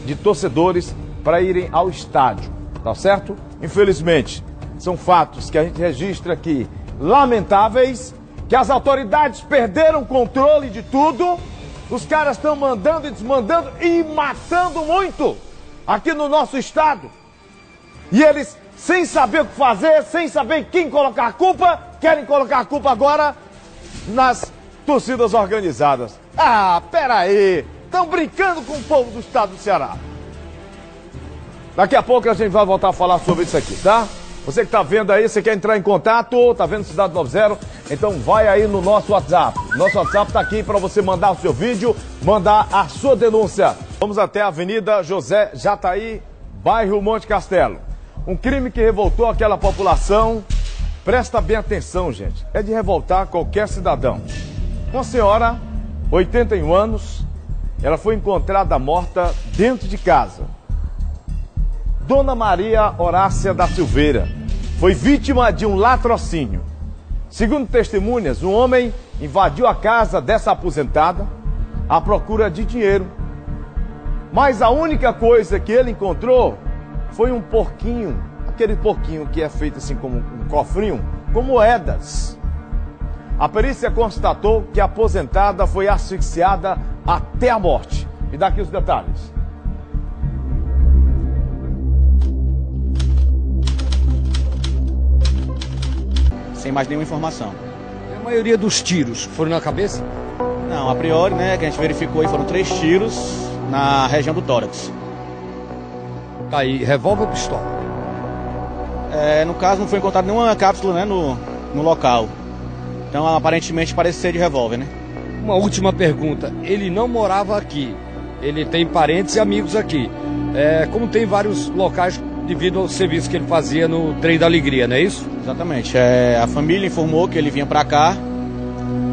Speaker 5: de torcedores para irem ao estádio, tá certo? Infelizmente, são fatos que a gente registra aqui lamentáveis, que as autoridades perderam o controle de tudo, os caras estão mandando e desmandando e matando muito aqui no nosso estado. E eles, sem saber o que fazer, sem saber em quem colocar a culpa, querem colocar a culpa agora nas torcidas organizadas. Ah, peraí, estão brincando com o povo do estado do Ceará. Daqui a pouco a gente vai voltar a falar sobre isso aqui, tá? Você que está vendo aí, você quer entrar em contato, tá vendo Cidade 90, então vai aí no nosso WhatsApp. Nosso WhatsApp está aqui para você mandar o seu vídeo, mandar a sua denúncia. Vamos até a Avenida José Jataí, bairro Monte Castelo. Um crime que revoltou aquela população. Presta bem atenção, gente. É de revoltar qualquer cidadão. Uma senhora, 81 anos, ela foi encontrada morta dentro de casa. Dona Maria Horácia da Silveira foi vítima de um latrocínio. Segundo testemunhas, um homem invadiu a casa dessa aposentada à procura de dinheiro. Mas a única coisa que ele encontrou foi um porquinho, aquele porquinho que é feito assim como um cofrinho, com moedas. A perícia constatou que a aposentada foi asfixiada até a morte. Me dá aqui os detalhes.
Speaker 1: Sem mais nenhuma informação.
Speaker 2: A maioria dos tiros foram na cabeça?
Speaker 1: Não, a priori, né, que a gente verificou aí, foram 3 tiros na região do tórax.
Speaker 2: Tá aí, revólver ou pistola?
Speaker 1: No caso não foi encontrada nenhuma cápsula, né, no local. Então aparentemente parece ser de revólver, né?
Speaker 2: Uma última pergunta, ele não morava aqui, ele tem parentes e amigos aqui. Como tem vários locais devido ao serviço que ele fazia no Trem da Alegria, não é isso?
Speaker 1: Exatamente, a família informou que ele vinha pra cá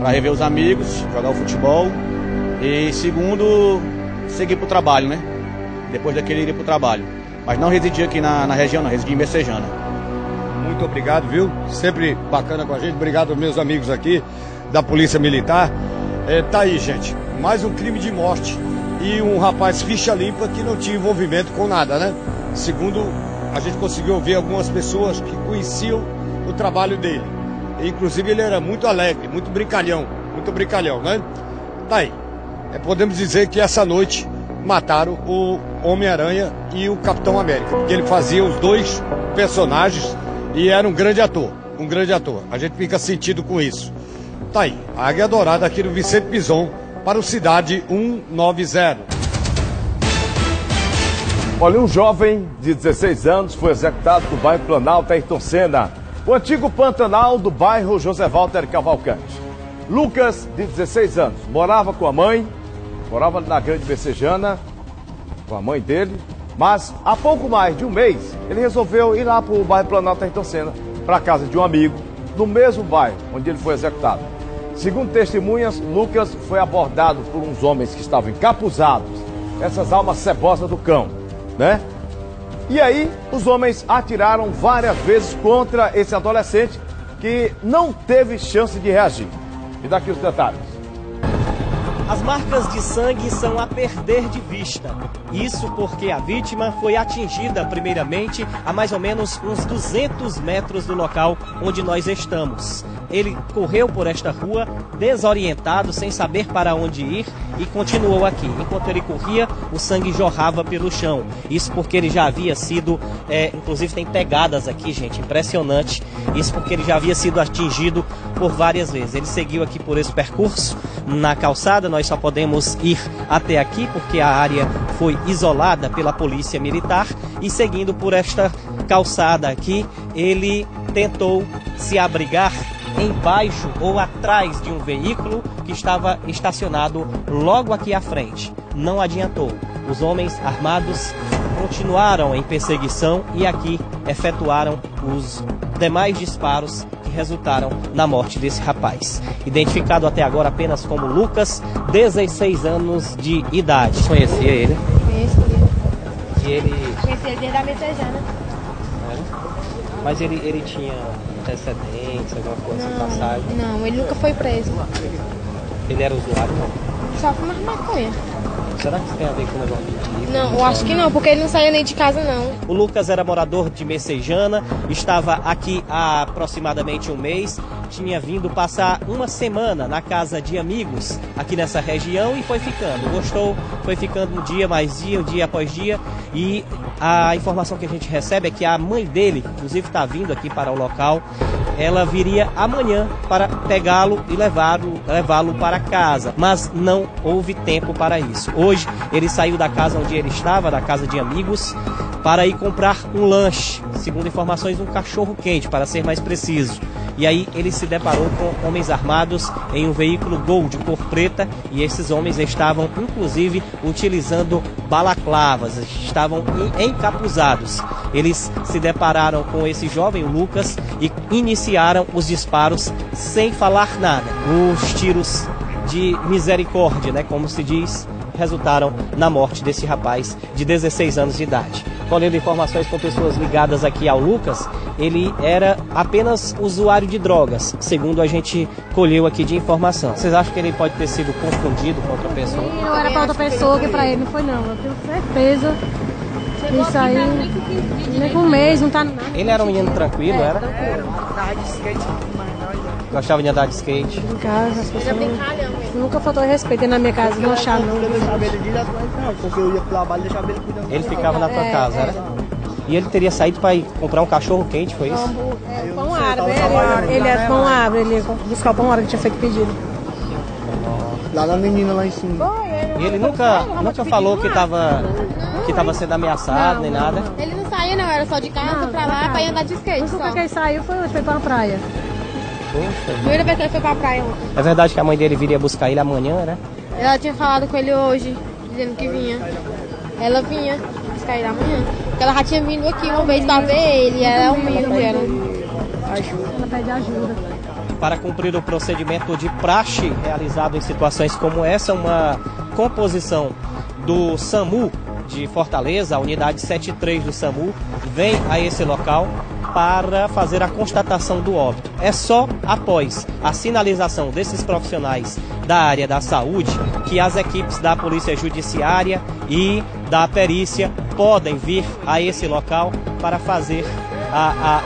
Speaker 1: para rever os amigos, jogar o futebol e segundo, seguir pro trabalho, né? Depois daquele ele ir pro trabalho. Mas não residia aqui na região, não, residia em Messejana.
Speaker 2: Muito obrigado, viu? Sempre bacana com a gente. Obrigado aos meus amigos aqui da Polícia Militar. Tá aí, gente. Mais um crime de morte. E um rapaz ficha limpa que não tinha envolvimento com nada, né? Segundo, a gente conseguiu ouvir algumas pessoas que conheciam o trabalho dele. E, inclusive, ele era muito alegre, muito brincalhão, né? Tá aí. Podemos dizer que essa noite mataram o Homem-Aranha e o Capitão América, porque ele fazia os 2 personagens e era um grande ator. A gente fica sentido com isso. Tá aí, a Águia Dourada aqui do Vicente Pison para o Cidade 190.
Speaker 5: Olha, um jovem de 16 anos foi executado no bairro Planalto, Ayrton Senna, o antigo Pantanal do bairro José Walter Cavalcante. Lucas, de 16 anos, morava com a mãe, morava na Grande Messejana, com a mãe dele, mas há pouco mais de um mês, ele resolveu ir lá para o bairro Planalto, Ayrton Senna, para a casa de um amigo, no mesmo bairro onde ele foi executado. Segundo testemunhas, Lucas foi abordado por uns homens que estavam encapuzados, essas almas cebosas do cão, né? E aí, os homens atiraram várias vezes contra esse adolescente que não teve chance de reagir. E daqui os detalhes.
Speaker 3: As marcas de sangue são a perder de vista. Isso porque a vítima foi atingida primeiramente a mais ou menos uns 200 metros do local onde nós estamos. Ele correu por esta rua desorientado, sem saber para onde ir e continuou aqui. Enquanto ele corria, o sangue jorrava pelo chão. Isso porque ele já havia sido, inclusive tem pegadas aqui, gente, impressionante. Isso porque ele já havia sido atingido por várias vezes. Ele seguiu aqui por esse percurso na calçada. Nós só podemos ir até aqui porque a área foi isolada pela polícia militar. E seguindo por esta calçada aqui, ele tentou se abrigar embaixo ou atrás de um veículo que estava estacionado logo aqui à frente. Não adiantou. Os homens armados continuaram em perseguição e aqui efetuaram os demais disparos que resultaram na morte desse rapaz. Identificado até agora apenas como Lucas, 16 anos de idade. Conhecia ele?
Speaker 18: Conheço ele.
Speaker 3: E ele...
Speaker 18: Conhecia ele desde a Messejana.
Speaker 3: Mas ele tinha antecedentes, alguma coisa em passagem?
Speaker 18: Não, ele nunca foi preso.
Speaker 3: Ele era usuário, não?
Speaker 18: Só fumava maconha.
Speaker 3: Será que isso tem a ver com o negócio de...
Speaker 18: Não, eu acho que não, porque ele não saía nem de casa, não.
Speaker 3: O Lucas era morador de Messejana, estava aqui há aproximadamente um mês, tinha vindo passar uma semana na casa de amigos aqui nessa região e foi ficando. Gostou, foi ficando um dia mais dia, um dia após dia, e a informação que a gente recebe é que a mãe dele, inclusive está vindo aqui para o local, ela viria amanhã para pegá-lo e levá-lo para casa, mas não houve tempo para isso. Hoje ele saiu da casa onde ele estava, da casa de amigos, para ir comprar um lanche, segundo informações, um cachorro quente, para ser mais preciso. E aí ele se deparou com homens armados em um veículo Gol de cor preta, e esses homens estavam inclusive utilizando balaclavas, estavam encapuzados. Eles se depararam com esse jovem, o Lucas, e iniciaram os disparos sem falar nada. Os tiros de misericórdia, né, como se diz, resultaram na morte desse rapaz de 16 anos de idade. Colhendo informações com pessoas ligadas aqui ao Lucas, ele era apenas usuário de drogas, segundo a gente colheu aqui de informação. Vocês acham que ele pode ter sido confundido com outra pessoa?
Speaker 18: Não era para outra pessoa, que para ele não foi não. Eu tenho certeza. Isso aí, nem com um mês, não tá nada.
Speaker 3: Ele era um menino tranquilo, era?
Speaker 4: Andava de skate,
Speaker 3: Gostava de andar de skate.
Speaker 18: Em casa, as pessoas nunca faltou respeito na minha casa, não achava não.
Speaker 7: Porque eu ia pro trabalho e deixava ele cuidando.
Speaker 3: Ele ficava na tua casa, era? E ele teria saído para ir comprar um cachorro quente, foi isso?
Speaker 18: Pão árabe, ele é pão árabe, ele ia buscar o pão árabe que tinha feito pedido.
Speaker 7: Lá na menina lá em cima.
Speaker 3: E ele nunca falou que estava sendo ameaçado, nem nada?
Speaker 18: Ele não saía não, era só de casa pra lá, pra ir andar de skate. Nunca que ele saiu foi pra praia. Primeira vez que ele foi pra praia ontem.
Speaker 3: É verdade que a mãe dele viria buscar ele amanhã, né?
Speaker 18: Ela tinha falado com ele hoje, dizendo que vinha. Ela vinha buscar ele amanhã. Porque ela já tinha vindo aqui uma vez pra ver ele, ela é humilde, ela pede ajuda.
Speaker 3: Para cumprir o procedimento de praxe realizado em situações como essa, uma composição do SAMU de Fortaleza, a unidade 73 do SAMU, vem a esse local para fazer a constatação do óbito. É só após a sinalização desses profissionais da área da saúde que as equipes da Polícia Judiciária e da perícia podem vir a esse local para fazer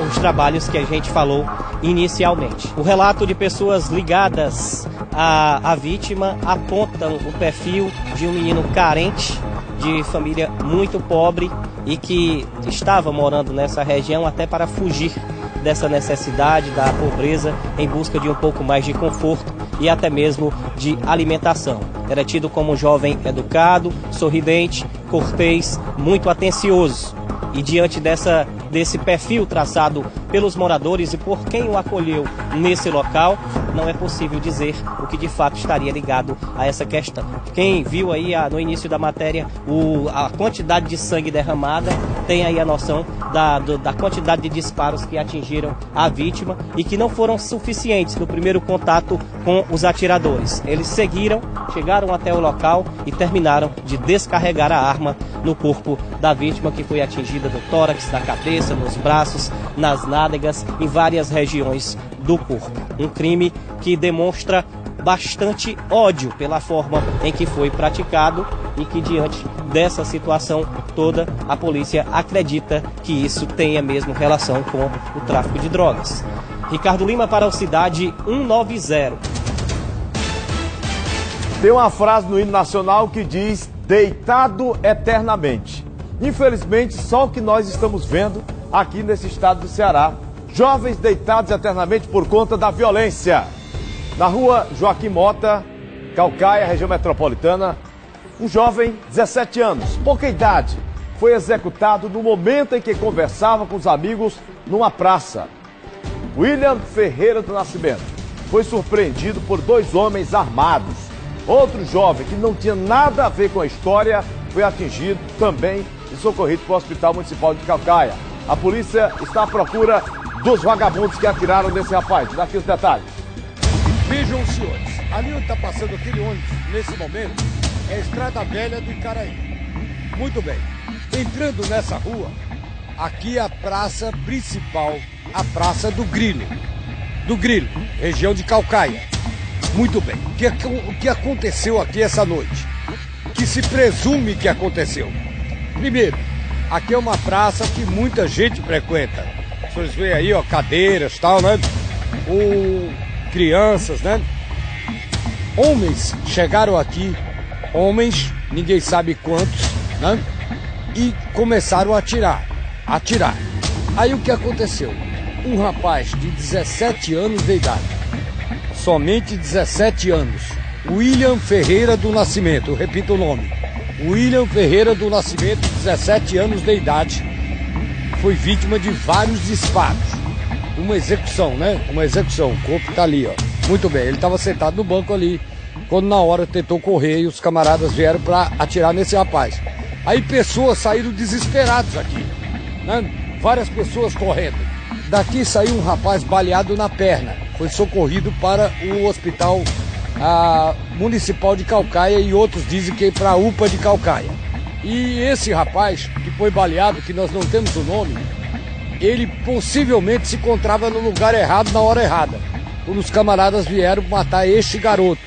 Speaker 3: os trabalhos que a gente falou inicialmente. O relato de pessoas ligadas à vítima apontam o perfil de um menino carente, de família muito pobre e que estava morando nessa região até para fugir dessa necessidade da pobreza em busca de um pouco mais de conforto e até mesmo de alimentação. Era tido como um jovem educado, sorridente, cortês, muito atencioso. E diante desse perfil traçado pelos moradores e por quem o acolheu nesse local, não é possível dizer o que de fato estaria ligado a essa questão. Quem viu aí no início da matéria a quantidade de sangue derramada, tem aí a noção da quantidade de disparos que atingiram a vítima e que não foram suficientes no primeiro contato com os atiradores. Eles chegaram até o local e terminaram de descarregar a arma no corpo da vítima, que foi atingida no tórax, na cabeça, nos braços, nas nádegas, em várias regiões do corpo. Um crime que demonstra bastante ódio pela forma em que foi praticado e que, diante dessa situação toda, a polícia acredita que isso tenha mesmo relação com o tráfico de drogas. Ricardo Lima para o Cidade 190.
Speaker 5: Tem uma frase no hino nacional que diz: deitado eternamente. Infelizmente, só o que nós estamos vendo aqui nesse estado do Ceará. Jovens deitados eternamente por conta da violência. Na rua Joaquim Mota, Caucaia, região metropolitana, um jovem, 17 anos, pouca idade, foi executado no momento em que conversava com os amigos numa praça. William Ferreira do Nascimento foi surpreendido por 2 homens armados. Outro jovem, que não tinha nada a ver com a história, foi atingido também e socorrido para o Hospital Municipal de Caucaia. A polícia está à procura dos vagabundos que atiraram nesse rapaz. Daqui os detalhes.
Speaker 2: Vejam, senhores, ali onde está passando aquele ônibus, nesse momento, é a Estrada Velha do Icaraí. Muito bem. Entrando nessa rua, aqui é a praça principal, a Praça do Grilo. Do Grilo, região de Caucaia. Muito bem. O que aconteceu aqui essa noite? Que se presume que aconteceu? Primeiro, aqui é uma praça que muita gente frequenta. Vocês veem aí, ó, cadeiras e tal, né? Crianças, né? Homens chegaram aqui, homens, ninguém sabe quantos, né? E começaram a atirar. Aí o que aconteceu? Um rapaz de 17 anos de idade, somente 17 anos, William Ferreira do Nascimento, eu repito o nome, William Ferreira do Nascimento, 17 anos de idade, foi vítima de vários disparos. Uma execução, né? Uma execução, o corpo tá ali, ó. Muito bem, ele estava sentado no banco ali, quando na hora tentou correr e os camaradas vieram para atirar nesse rapaz. Aí pessoas saíram desesperados aqui, né? Várias pessoas correndo. Daqui saiu um rapaz baleado na perna, foi socorrido para o Hospital Municipal de Caucaia e outros dizem que para a UPA de Caucaia. E esse rapaz que foi baleado, que nós não temos o nome, ele possivelmente se encontrava no lugar errado na hora errada, quando os camaradas vieram matar este garoto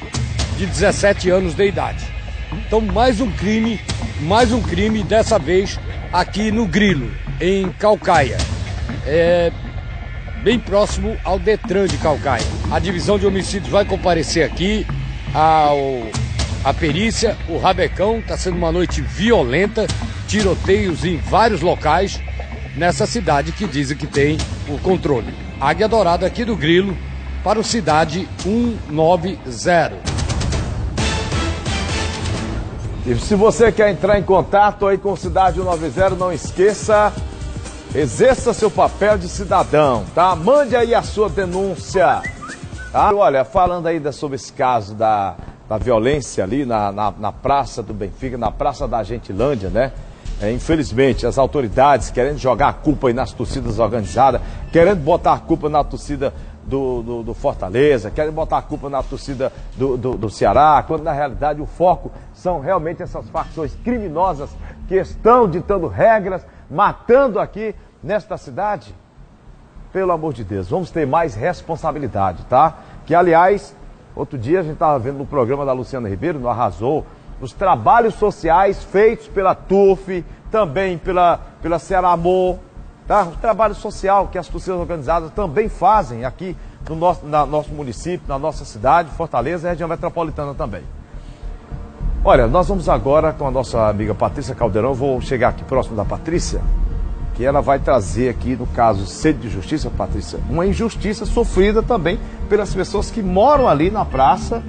Speaker 2: de 17 anos de idade. Então mais um crime, dessa vez aqui no Grilo, em Caucaia, bem próximo ao Detran de Caucaia. A divisão de homicídios vai comparecer aqui, a perícia, o rabecão. Está sendo uma noite violenta, tiroteios em vários locais nessa cidade que dizem que tem o controle. Águia Dourada aqui do Grilo para o Cidade 190.
Speaker 5: E se você quer entrar em contato aí com o Cidade 190, não esqueça, exerça seu papel de cidadão, tá? Mande aí a sua denúncia, tá? Olha, falando aí sobre esse caso da violência ali na Praça do Benfica, na Praça da Gentilândia, né? Infelizmente, as autoridades querendo jogar a culpa aí nas torcidas organizadas, querendo botar a culpa na torcida do Fortaleza, querem botar a culpa na torcida do Ceará, quando na realidade o foco são realmente essas facções criminosas que estão ditando regras, matando aqui nesta cidade. Pelo amor de Deus, vamos ter mais responsabilidade, tá? Que, aliás, outro dia a gente estava vendo no programa da Luciana Ribeiro, no Arrasou, os trabalhos sociais feitos pela TUF, também pela Ceará Amor, tá? O trabalho social que as torcidas organizadas também fazem aqui no nosso município, na nossa cidade, Fortaleza e região metropolitana também. Olha, nós vamos agora com a nossa amiga Patrícia Caldeirão. Vou chegar aqui próximo da Patrícia, que ela vai trazer aqui, no caso Sede de Justiça, Patrícia, uma injustiça sofrida também pelas pessoas que moram ali na praça,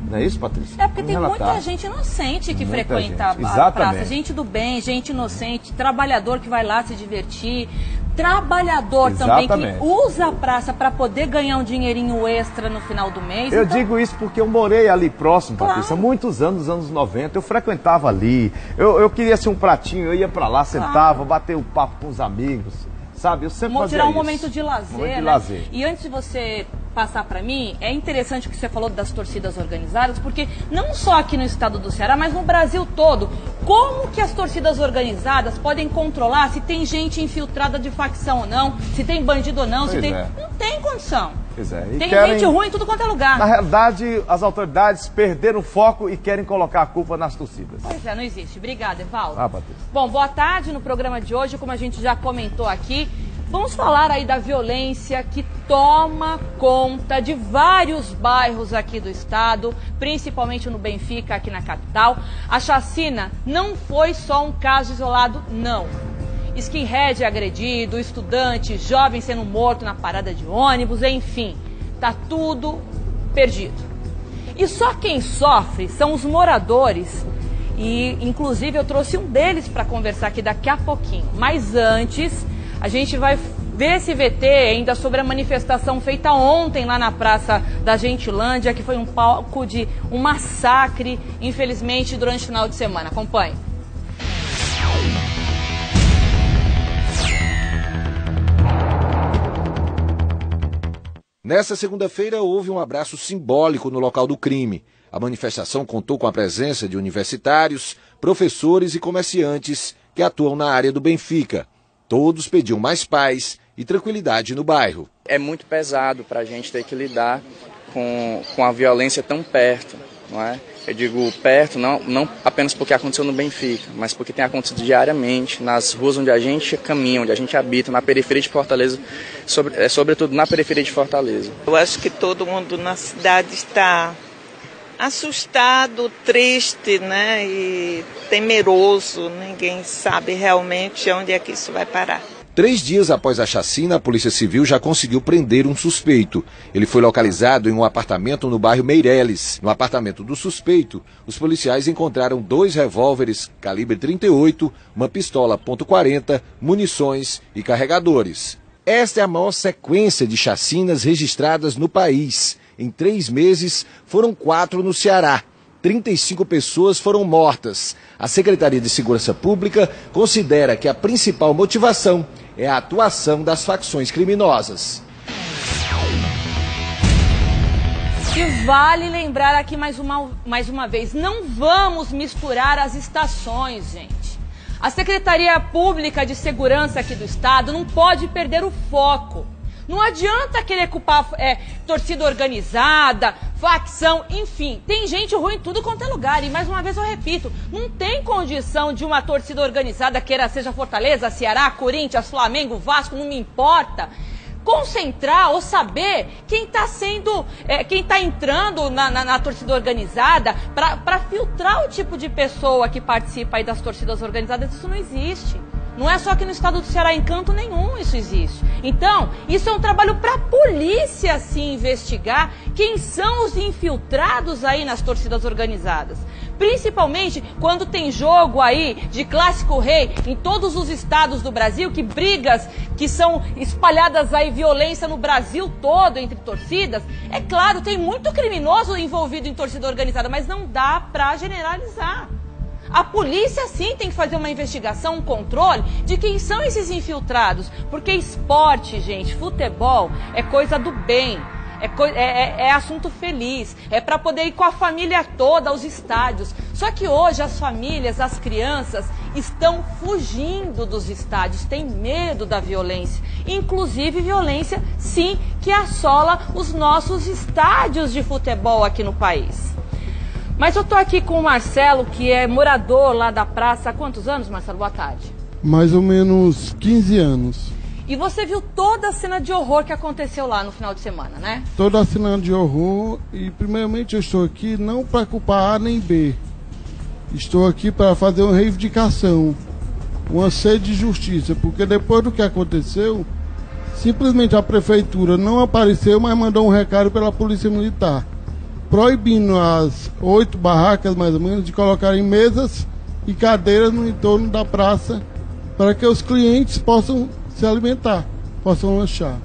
Speaker 5: Não é isso, Patrícia?
Speaker 19: É porque
Speaker 5: Vamos
Speaker 19: tem
Speaker 5: relatar.
Speaker 19: muita gente inocente que
Speaker 5: Muita
Speaker 19: frequenta
Speaker 5: gente.
Speaker 19: a praça. Gente do bem, gente inocente, trabalhador que vai lá se divertir. Trabalhador também que usa a praça para poder ganhar um dinheirinho extra no final do mês.
Speaker 5: Eu digo isso porque eu morei ali próximo, Patrícia, muitos anos, nos anos 90, eu frequentava ali, eu queria assim um pratinho, eu ia para lá, sentava, bater um papo com os amigos, sabe? Eu sempre fazia
Speaker 19: tirar um
Speaker 5: isso.
Speaker 19: momento de lazer, né? E antes de você passar para mim, é interessante o que você falou das torcidas organizadas, porque não só aqui no estado do Ceará, mas no Brasil todo, como que as torcidas organizadas podem controlar se tem gente infiltrada de facção ou não, se tem bandido ou não, se tem... Não tem condição.
Speaker 5: Pois é.
Speaker 19: Tem gente ruim em tudo quanto é lugar.
Speaker 5: Na realidade, as autoridades perderam o foco e querem colocar a culpa nas torcidas.
Speaker 19: Pois é, não existe. Obrigada, Evaldo.
Speaker 5: Patrícia.
Speaker 19: Bom, boa tarde. No programa de hoje, como a gente já comentou aqui, vamos falar aí da violência que toma conta de vários bairros aqui do estado, principalmente no Benfica, aqui na capital. A chacina não foi só um caso isolado, não. Skinhead agredido, estudante, jovem sendo morto na parada de ônibus, enfim, tá tudo perdido. E só quem sofre são os moradores, e inclusive eu trouxe um deles para conversar aqui daqui a pouquinho. Mas antes, a gente vai ver esse VT ainda sobre a manifestação feita ontem lá na Praça da Gentilândia, que foi um palco de um massacre, infelizmente, durante o final de semana. Acompanhe.
Speaker 12: Nesta segunda-feira, houve um abraço simbólico no local do crime. A manifestação contou com a presença de universitários, professores e comerciantes que atuam na área do Benfica. Todos pediam mais paz e tranquilidade no bairro.
Speaker 15: É muito pesado para a gente ter que lidar com a violência tão perto, não é? Eu digo perto, não apenas porque aconteceu no Benfica, mas porque tem acontecido diariamente nas ruas onde a gente caminha, onde a gente habita, na periferia de Fortaleza, sobretudo na periferia de Fortaleza.
Speaker 16: Eu acho que todo mundo na cidade está assustado, triste, né, e temeroso. Ninguém sabe realmente onde é que isso vai parar.
Speaker 12: 3 dias após a chacina, a Polícia Civil já conseguiu prender um suspeito. Ele foi localizado em um apartamento no bairro Meireles. No apartamento do suspeito, os policiais encontraram 2 revólveres calibre 38, uma pistola .40, munições e carregadores. Esta é a maior sequência de chacinas registradas no país. Em 3 meses, foram 4 no Ceará. 35 pessoas foram mortas. A Secretaria de Segurança Pública considera que a principal motivação é a atuação das facções criminosas.
Speaker 19: E vale lembrar aqui mais uma vez, não vamos misturar as estações, gente. A Secretaria Pública de Segurança aqui do estado não pode perder o foco. Não adianta querer culpar torcida organizada, facção, enfim. Tem gente ruim em tudo quanto é lugar. E mais uma vez eu repito, não tem condição de uma torcida organizada, seja Fortaleza, Ceará, Corinthians, Flamengo, Vasco, não me importa, concentrar ou saber quem está entrando na torcida organizada para filtrar o tipo de pessoa que participa aí das torcidas organizadas. Isso não existe. Não é só aqui no estado do Ceará, em canto nenhum isso existe. Então, isso é um trabalho para a polícia se investigar quem são os infiltrados aí nas torcidas organizadas. Principalmente quando tem jogo aí de clássico rei em todos os estados do Brasil, que brigas que são espalhadas aí, violência no Brasil todo entre torcidas. É claro, tem muito criminoso envolvido em torcida organizada, mas não dá para generalizar. A polícia sim tem que fazer uma investigação, um controle de quem são esses infiltrados. Porque esporte, gente, futebol é coisa do bem, é assunto feliz, é para poder ir com a família toda aos estádios. Só que hoje as famílias, as crianças estão fugindo dos estádios, têm medo da violência. Inclusive violência, sim, que assola os nossos estádios de futebol aqui no país. Mas eu tô aqui com o Marcelo, que é morador lá da praça há quantos anos, Marcelo? Boa tarde.
Speaker 20: Mais ou menos 15 anos.
Speaker 19: E você viu toda a cena de horror que aconteceu lá no final de semana, né?
Speaker 20: Toda a cena de horror, e primeiramente eu estou aqui não para culpar A nem B. Estou aqui para fazer uma reivindicação, uma sede de justiça, porque depois do que aconteceu, simplesmente a prefeitura não apareceu, mas mandou um recado pela Polícia Militar. proibindo as 8 barracas, mais ou menos, de colocarem mesas e cadeiras no entorno da praça para que os clientes possam se alimentar, possam lanchar.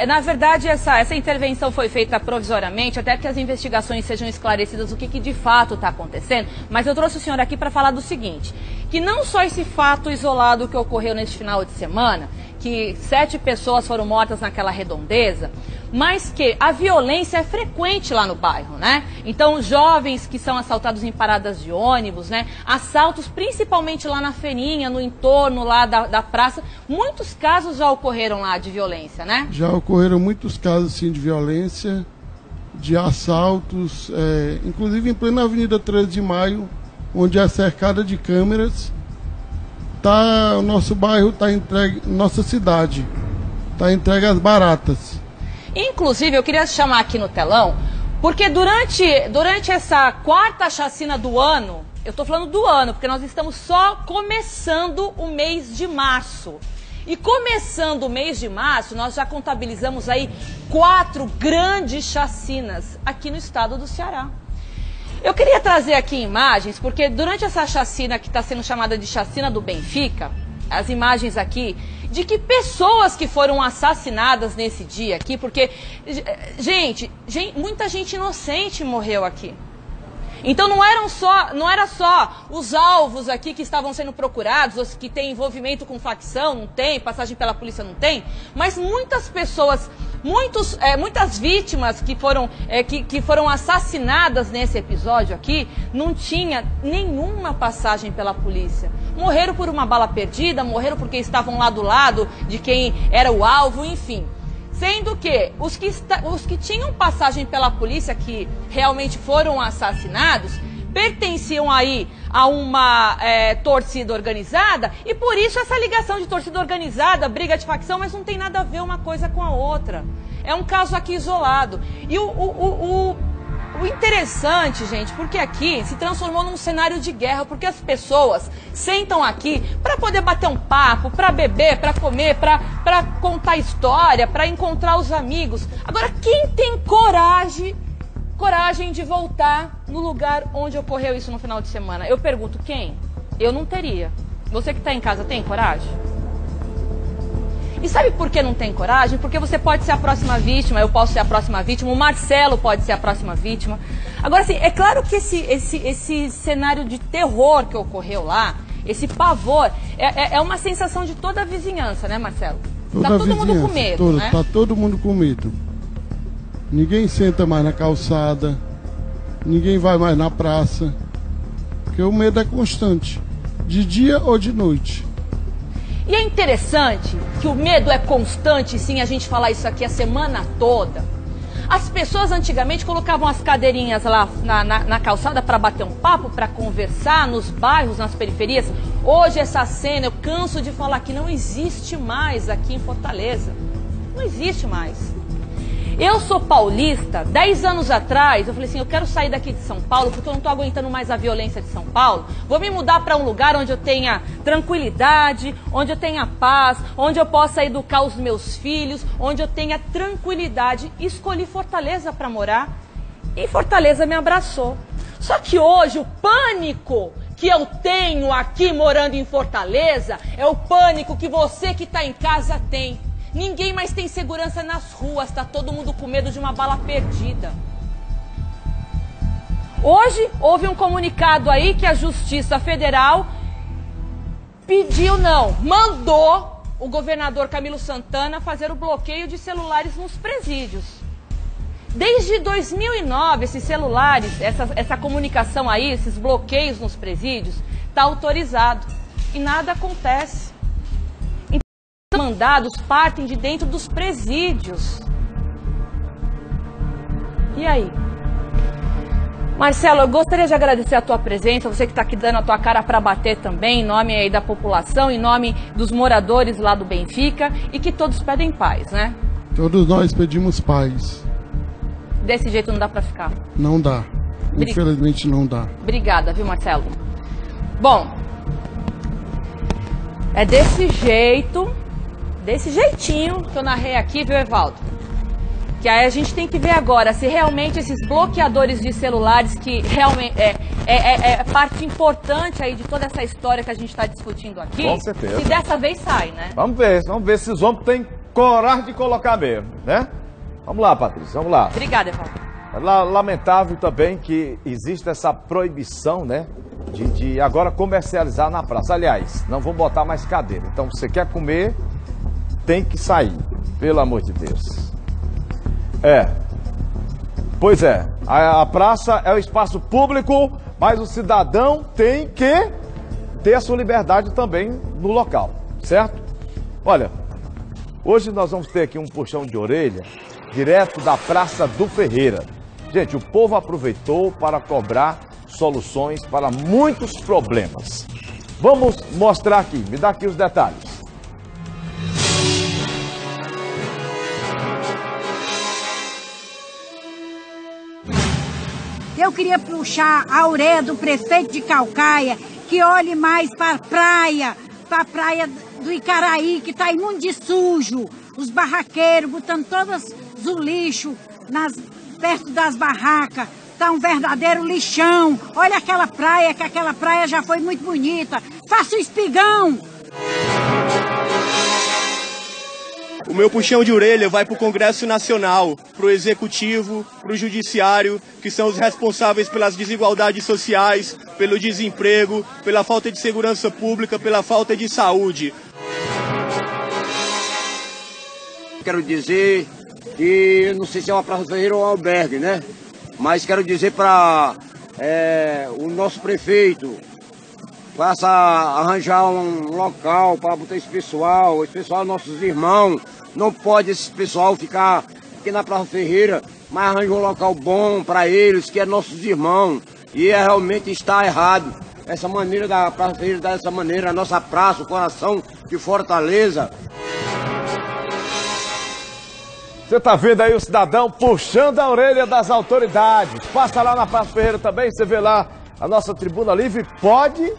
Speaker 19: Na verdade, essa intervenção foi feita provisoriamente, até que as investigações sejam esclarecidas o que de fato está acontecendo. Mas eu trouxe o senhor aqui para falar do seguinte, que não só esse fato isolado que ocorreu neste final de semana, que 7 pessoas foram mortas naquela redondeza, mas que a violência é frequente lá no bairro, né? Então, jovens que são assaltados em paradas de ônibus, né? Assaltos principalmente lá na feirinha, no entorno lá da praça. Muitos casos já ocorreram lá de violência, né?
Speaker 20: Já ocorreram muitos casos, sim, de violência, de assaltos, inclusive em plena Avenida 13 de Maio, onde é cercada de câmeras. O nosso bairro está entregue, nossa cidade está entregue às baratas.
Speaker 19: Inclusive, eu queria chamar aqui no telão, porque durante essa 4ª chacina do ano, eu estou falando do ano, porque nós estamos só começando o mês de março. E começando o mês de março, nós já contabilizamos aí 4 grandes chacinas aqui no estado do Ceará. Eu queria trazer aqui imagens, porque durante essa chacina que está sendo chamada de chacina do Benfica, as imagens aqui, de que pessoas que foram assassinadas nesse dia aqui, porque, muita gente inocente morreu aqui. Então não era só os alvos aqui que estavam sendo procurados, os que têm envolvimento com facção, não tem, passagem pela polícia não tem, mas muitas pessoas, muitas vítimas que foram assassinadas nesse episódio aqui, não tinha nenhuma passagem pela polícia. Morreram por uma bala perdida, morreram porque estavam lá do lado de quem era o alvo, enfim. Sendo que os que tinham passagem pela polícia, que realmente foram assassinados, pertenciam aí a uma torcida organizada, e por isso essa ligação de torcida organizada, briga de facção, mas não tem nada a ver uma coisa com a outra. É um caso aqui isolado. E o interessante, gente, porque aqui se transformou num cenário de guerra, porque as pessoas sentam aqui para poder bater um papo, para beber, para comer, para contar história, para encontrar os amigos. Agora, quem tem coragem de voltar no lugar onde ocorreu isso no final de semana? Eu pergunto, quem? Eu não teria. Você que está em casa tem coragem? E sabe por que não tem coragem? Porque você pode ser a próxima vítima, eu posso ser a próxima vítima, o Marcelo pode ser a próxima vítima. Agora, assim, é claro que esse cenário de terror que ocorreu lá, esse pavor, é uma sensação de toda a vizinhança, né, Marcelo? Tá todo mundo com medo, né?
Speaker 20: Tá todo mundo com medo. Ninguém senta mais na calçada, ninguém vai mais na praça, porque o medo é constante, de dia ou de noite.
Speaker 19: E é interessante que o medo é constante, sim, a gente falar isso aqui a semana toda. As pessoas antigamente colocavam as cadeirinhas lá na calçada para bater um papo, para conversar nos bairros, nas periferias. Hoje essa cena, eu canso de falar que não existe mais aqui em Fortaleza. Não existe mais. Eu sou paulista, 10 anos atrás, eu falei assim, eu quero sair daqui de São Paulo, porque eu não estou aguentando mais a violência de São Paulo. Vou me mudar para um lugar onde eu tenha tranquilidade, onde eu tenha paz, onde eu possa educar os meus filhos, onde eu tenha tranquilidade. Escolhi Fortaleza para morar e Fortaleza me abraçou. Só que hoje o pânico que eu tenho aqui morando em Fortaleza é o pânico que você que está em casa tem. Ninguém mais tem segurança nas ruas, está todo mundo com medo de uma bala perdida. Hoje houve um comunicado aí que a Justiça Federal mandou o governador Camilo Santana fazer o bloqueio de celulares nos presídios. Desde 2009, esses celulares, essa comunicação aí, esses bloqueios nos presídios, está autorizado e nada acontece. Mandados partem de dentro dos presídios. E aí? Marcelo, eu gostaria de agradecer a tua presença, você que está aqui dando a tua cara para bater também, em nome aí da população, em nome dos moradores lá do Benfica, e que todos pedem paz, né?
Speaker 20: Todos nós pedimos paz.
Speaker 19: Desse jeito não dá para ficar.
Speaker 20: Não dá. Infelizmente não dá.
Speaker 19: Obrigada, viu, Marcelo? Bom, é desse jeitinho que eu narrei aqui, viu, Evaldo? Que aí a gente tem que ver agora se realmente esses bloqueadores de celulares, que realmente é parte importante aí de toda essa história que a gente está discutindo aqui,
Speaker 5: com certeza,
Speaker 19: se dessa vez sai, né?
Speaker 5: Vamos ver se os homens têm coragem de colocar mesmo, né? Vamos lá, Patrícia, vamos lá.
Speaker 19: Obrigada, Evaldo.
Speaker 5: É lamentável também que existe essa proibição, né? De agora comercializar na praça. Aliás, não vão botar mais cadeira. Então, se você quer comer, tem que sair. Pelo amor de Deus. Pois é. A praça é o espaço público, mas o cidadão tem que ter a sua liberdade também no local, certo? Olha, hoje nós vamos ter aqui um puxão de orelha direto da Praça do Ferreira. Gente, o povo aproveitou para cobrar soluções para muitos problemas. Vamos mostrar aqui, me dá aqui os detalhes.
Speaker 21: Eu queria puxar a orelha do prefeito de Caucaia, que olhe mais para a praia do Icaraí, que está imundo de sujo. Os barraqueiros botando todos o lixo perto das barracas. Está um verdadeiro lixão. Olha aquela praia, que aquela praia já foi muito bonita. Faça o espigão.
Speaker 22: O meu puxão de orelha vai para o Congresso Nacional, para o Executivo, para o Judiciário, que são os responsáveis pelas desigualdades sociais, pelo desemprego, pela falta de segurança pública, pela falta de saúde.
Speaker 2: Quero dizer que, não sei se é uma praça ferreira ou um albergue, né? Mas quero dizer para o nosso prefeito, faça arranjar um local para botar esse pessoal é nossos irmãos. Não pode esse pessoal ficar aqui na Praça Ferreira, mas arranja um local bom para eles, que é nossos irmãos. E realmente está errado. Essa maneira da Praça Ferreira, dessa maneira, a nossa praça, o coração de Fortaleza.
Speaker 5: Você tá vendo aí o cidadão puxando a orelha das autoridades. Passa lá na Praça Ferreira também, você vê lá a nossa tribuna livre, pode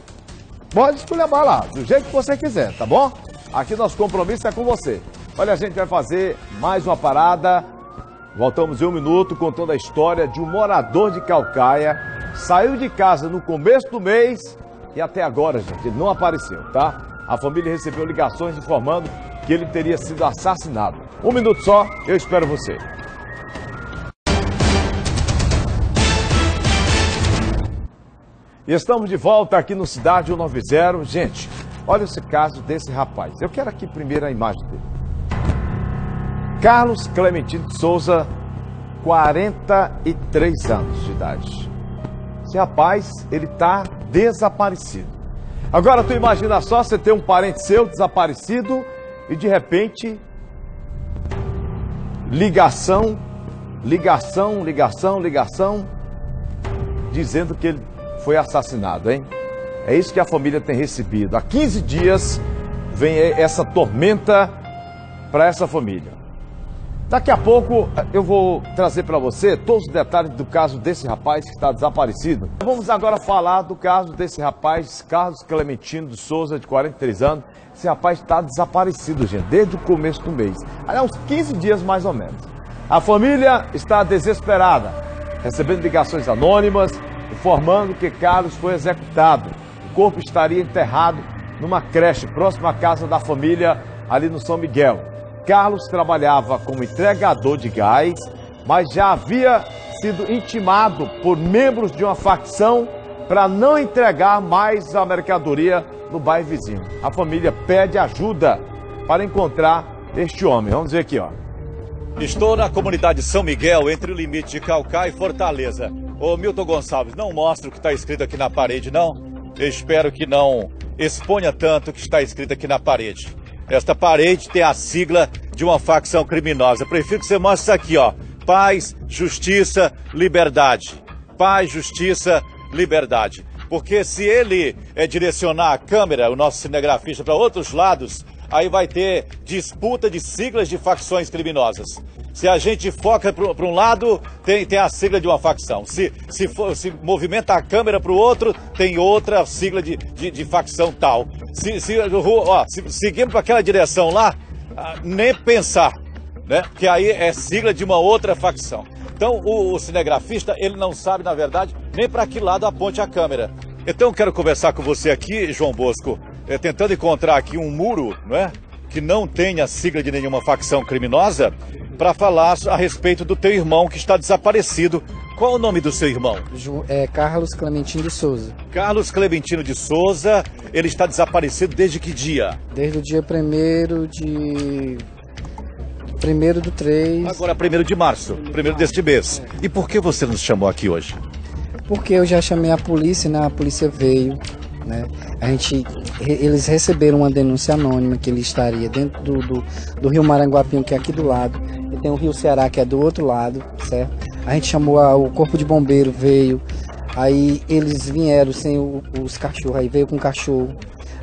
Speaker 5: esculhambar lá, do jeito que você quiser, tá bom? Aqui nosso compromisso é com você. Olha, a gente vai fazer mais uma parada. Voltamos em um minuto contando a história de um morador de Caucaia. Saiu de casa no começo do mês e até agora, gente, ele não apareceu, tá? A família recebeu ligações informando que ele teria sido assassinado. Um minuto só, eu espero você. E estamos de volta aqui no Cidade 190. Gente, olha esse caso desse rapaz. Eu quero aqui primeiro a imagem dele. Carlos Clementino de Souza, 43 anos de idade. Esse rapaz, ele tá desaparecido. Agora tu imagina só você ter um parente seu desaparecido e de repente ligação, dizendo que ele foi assassinado, hein? É isso que a família tem recebido. Há 15 dias vem essa tormenta para essa família. Daqui a pouco eu vou trazer para você todos os detalhes do caso desse rapaz que está desaparecido. Vamos agora falar do caso desse rapaz, Carlos Clementino de Souza, de 43 anos. Esse rapaz está desaparecido, gente, desde o começo do mês. Há uns 15 dias mais ou menos. A família está desesperada, recebendo ligações anônimas, informando que Carlos foi executado. O corpo estaria enterrado numa creche próxima à casa da família, ali no São Miguel. Carlos trabalhava como entregador de gás, mas já havia sido intimado por membros de uma facção para não entregar mais a mercadoria no bairro vizinho. A família pede ajuda para encontrar este homem. Vamos ver aqui, ó.
Speaker 23: Estou na comunidade São Miguel, entre o limite de Caucaia e Fortaleza. Ô Milton Gonçalves, não mostra o que está escrito aqui na parede, não? Eu espero que não exponha tanto o que está escrito aqui na parede. Esta parede tem a sigla de uma facção criminosa. Eu prefiro que você mostre isso aqui, ó. Paz, justiça, liberdade. Paz, justiça, liberdade. Porque se ele direcionar a câmera, o nosso cinegrafista, para outros lados, aí vai ter disputa de siglas de facções criminosas. Se a gente foca para um lado, tem a sigla de uma facção. Se movimenta a câmera para o outro, tem outra sigla de facção tal. Se seguimos para aquela direção lá, nem pensar. né? Que aí é sigla de uma outra facção. Então o cinegrafista, ele não sabe, na verdade, nem para que lado aponte a câmera. Então eu quero conversar com você aqui, João Bosco, tentando encontrar aqui um muro, não é? Que não tenha sigla de nenhuma facção criminosa, para falar a respeito do teu irmão que está desaparecido. Qual o nome do seu irmão?
Speaker 8: Carlos Clementino de Souza.
Speaker 23: Carlos Clementino de Souza, ele está desaparecido desde que dia?
Speaker 8: Desde o dia 1º do 3.
Speaker 23: Agora 1º de março, 1º deste mês. E por que você nos chamou aqui hoje?
Speaker 8: Porque eu já chamei a polícia, né? A polícia veio, né? Eles receberam uma denúncia anônima que ele estaria dentro do Rio Maranguapinho, que é aqui do lado, e tem o Rio Ceará, que é do outro lado, certo? A gente chamou o corpo de bombeiro, veio, aí eles vieram sem os cachorros, aí veio com o cachorro.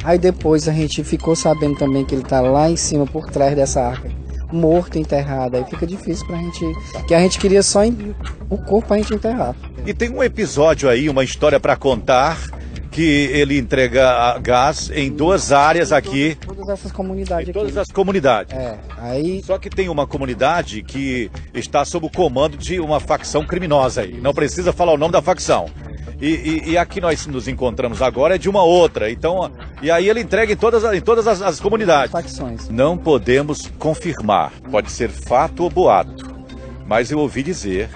Speaker 8: Aí depois a gente ficou sabendo também que ele tá lá em cima, por trás dessa arca, morto, enterrado. Aí fica difícil pra gente, que a gente queria só o corpo pra gente enterrar.
Speaker 23: E tem um episódio aí, uma história pra contar, que ele entrega gás em 2 áreas aqui.
Speaker 8: Todas essas comunidades aqui.
Speaker 23: Todas as comunidades.
Speaker 8: Aí...
Speaker 23: Só que tem uma comunidade que está sob o comando de uma facção criminosa aí. Não precisa falar o nome da facção. E aqui nós nos encontramos agora é de uma outra. Então, e aí ele entrega em todas as comunidades.
Speaker 8: Facções.
Speaker 23: Não podemos confirmar. Pode ser fato ou boato. Mas eu ouvi dizer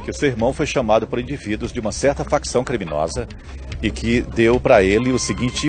Speaker 23: que o seu irmão foi chamado por indivíduos de uma certa facção criminosa e que deu para ele o seguinte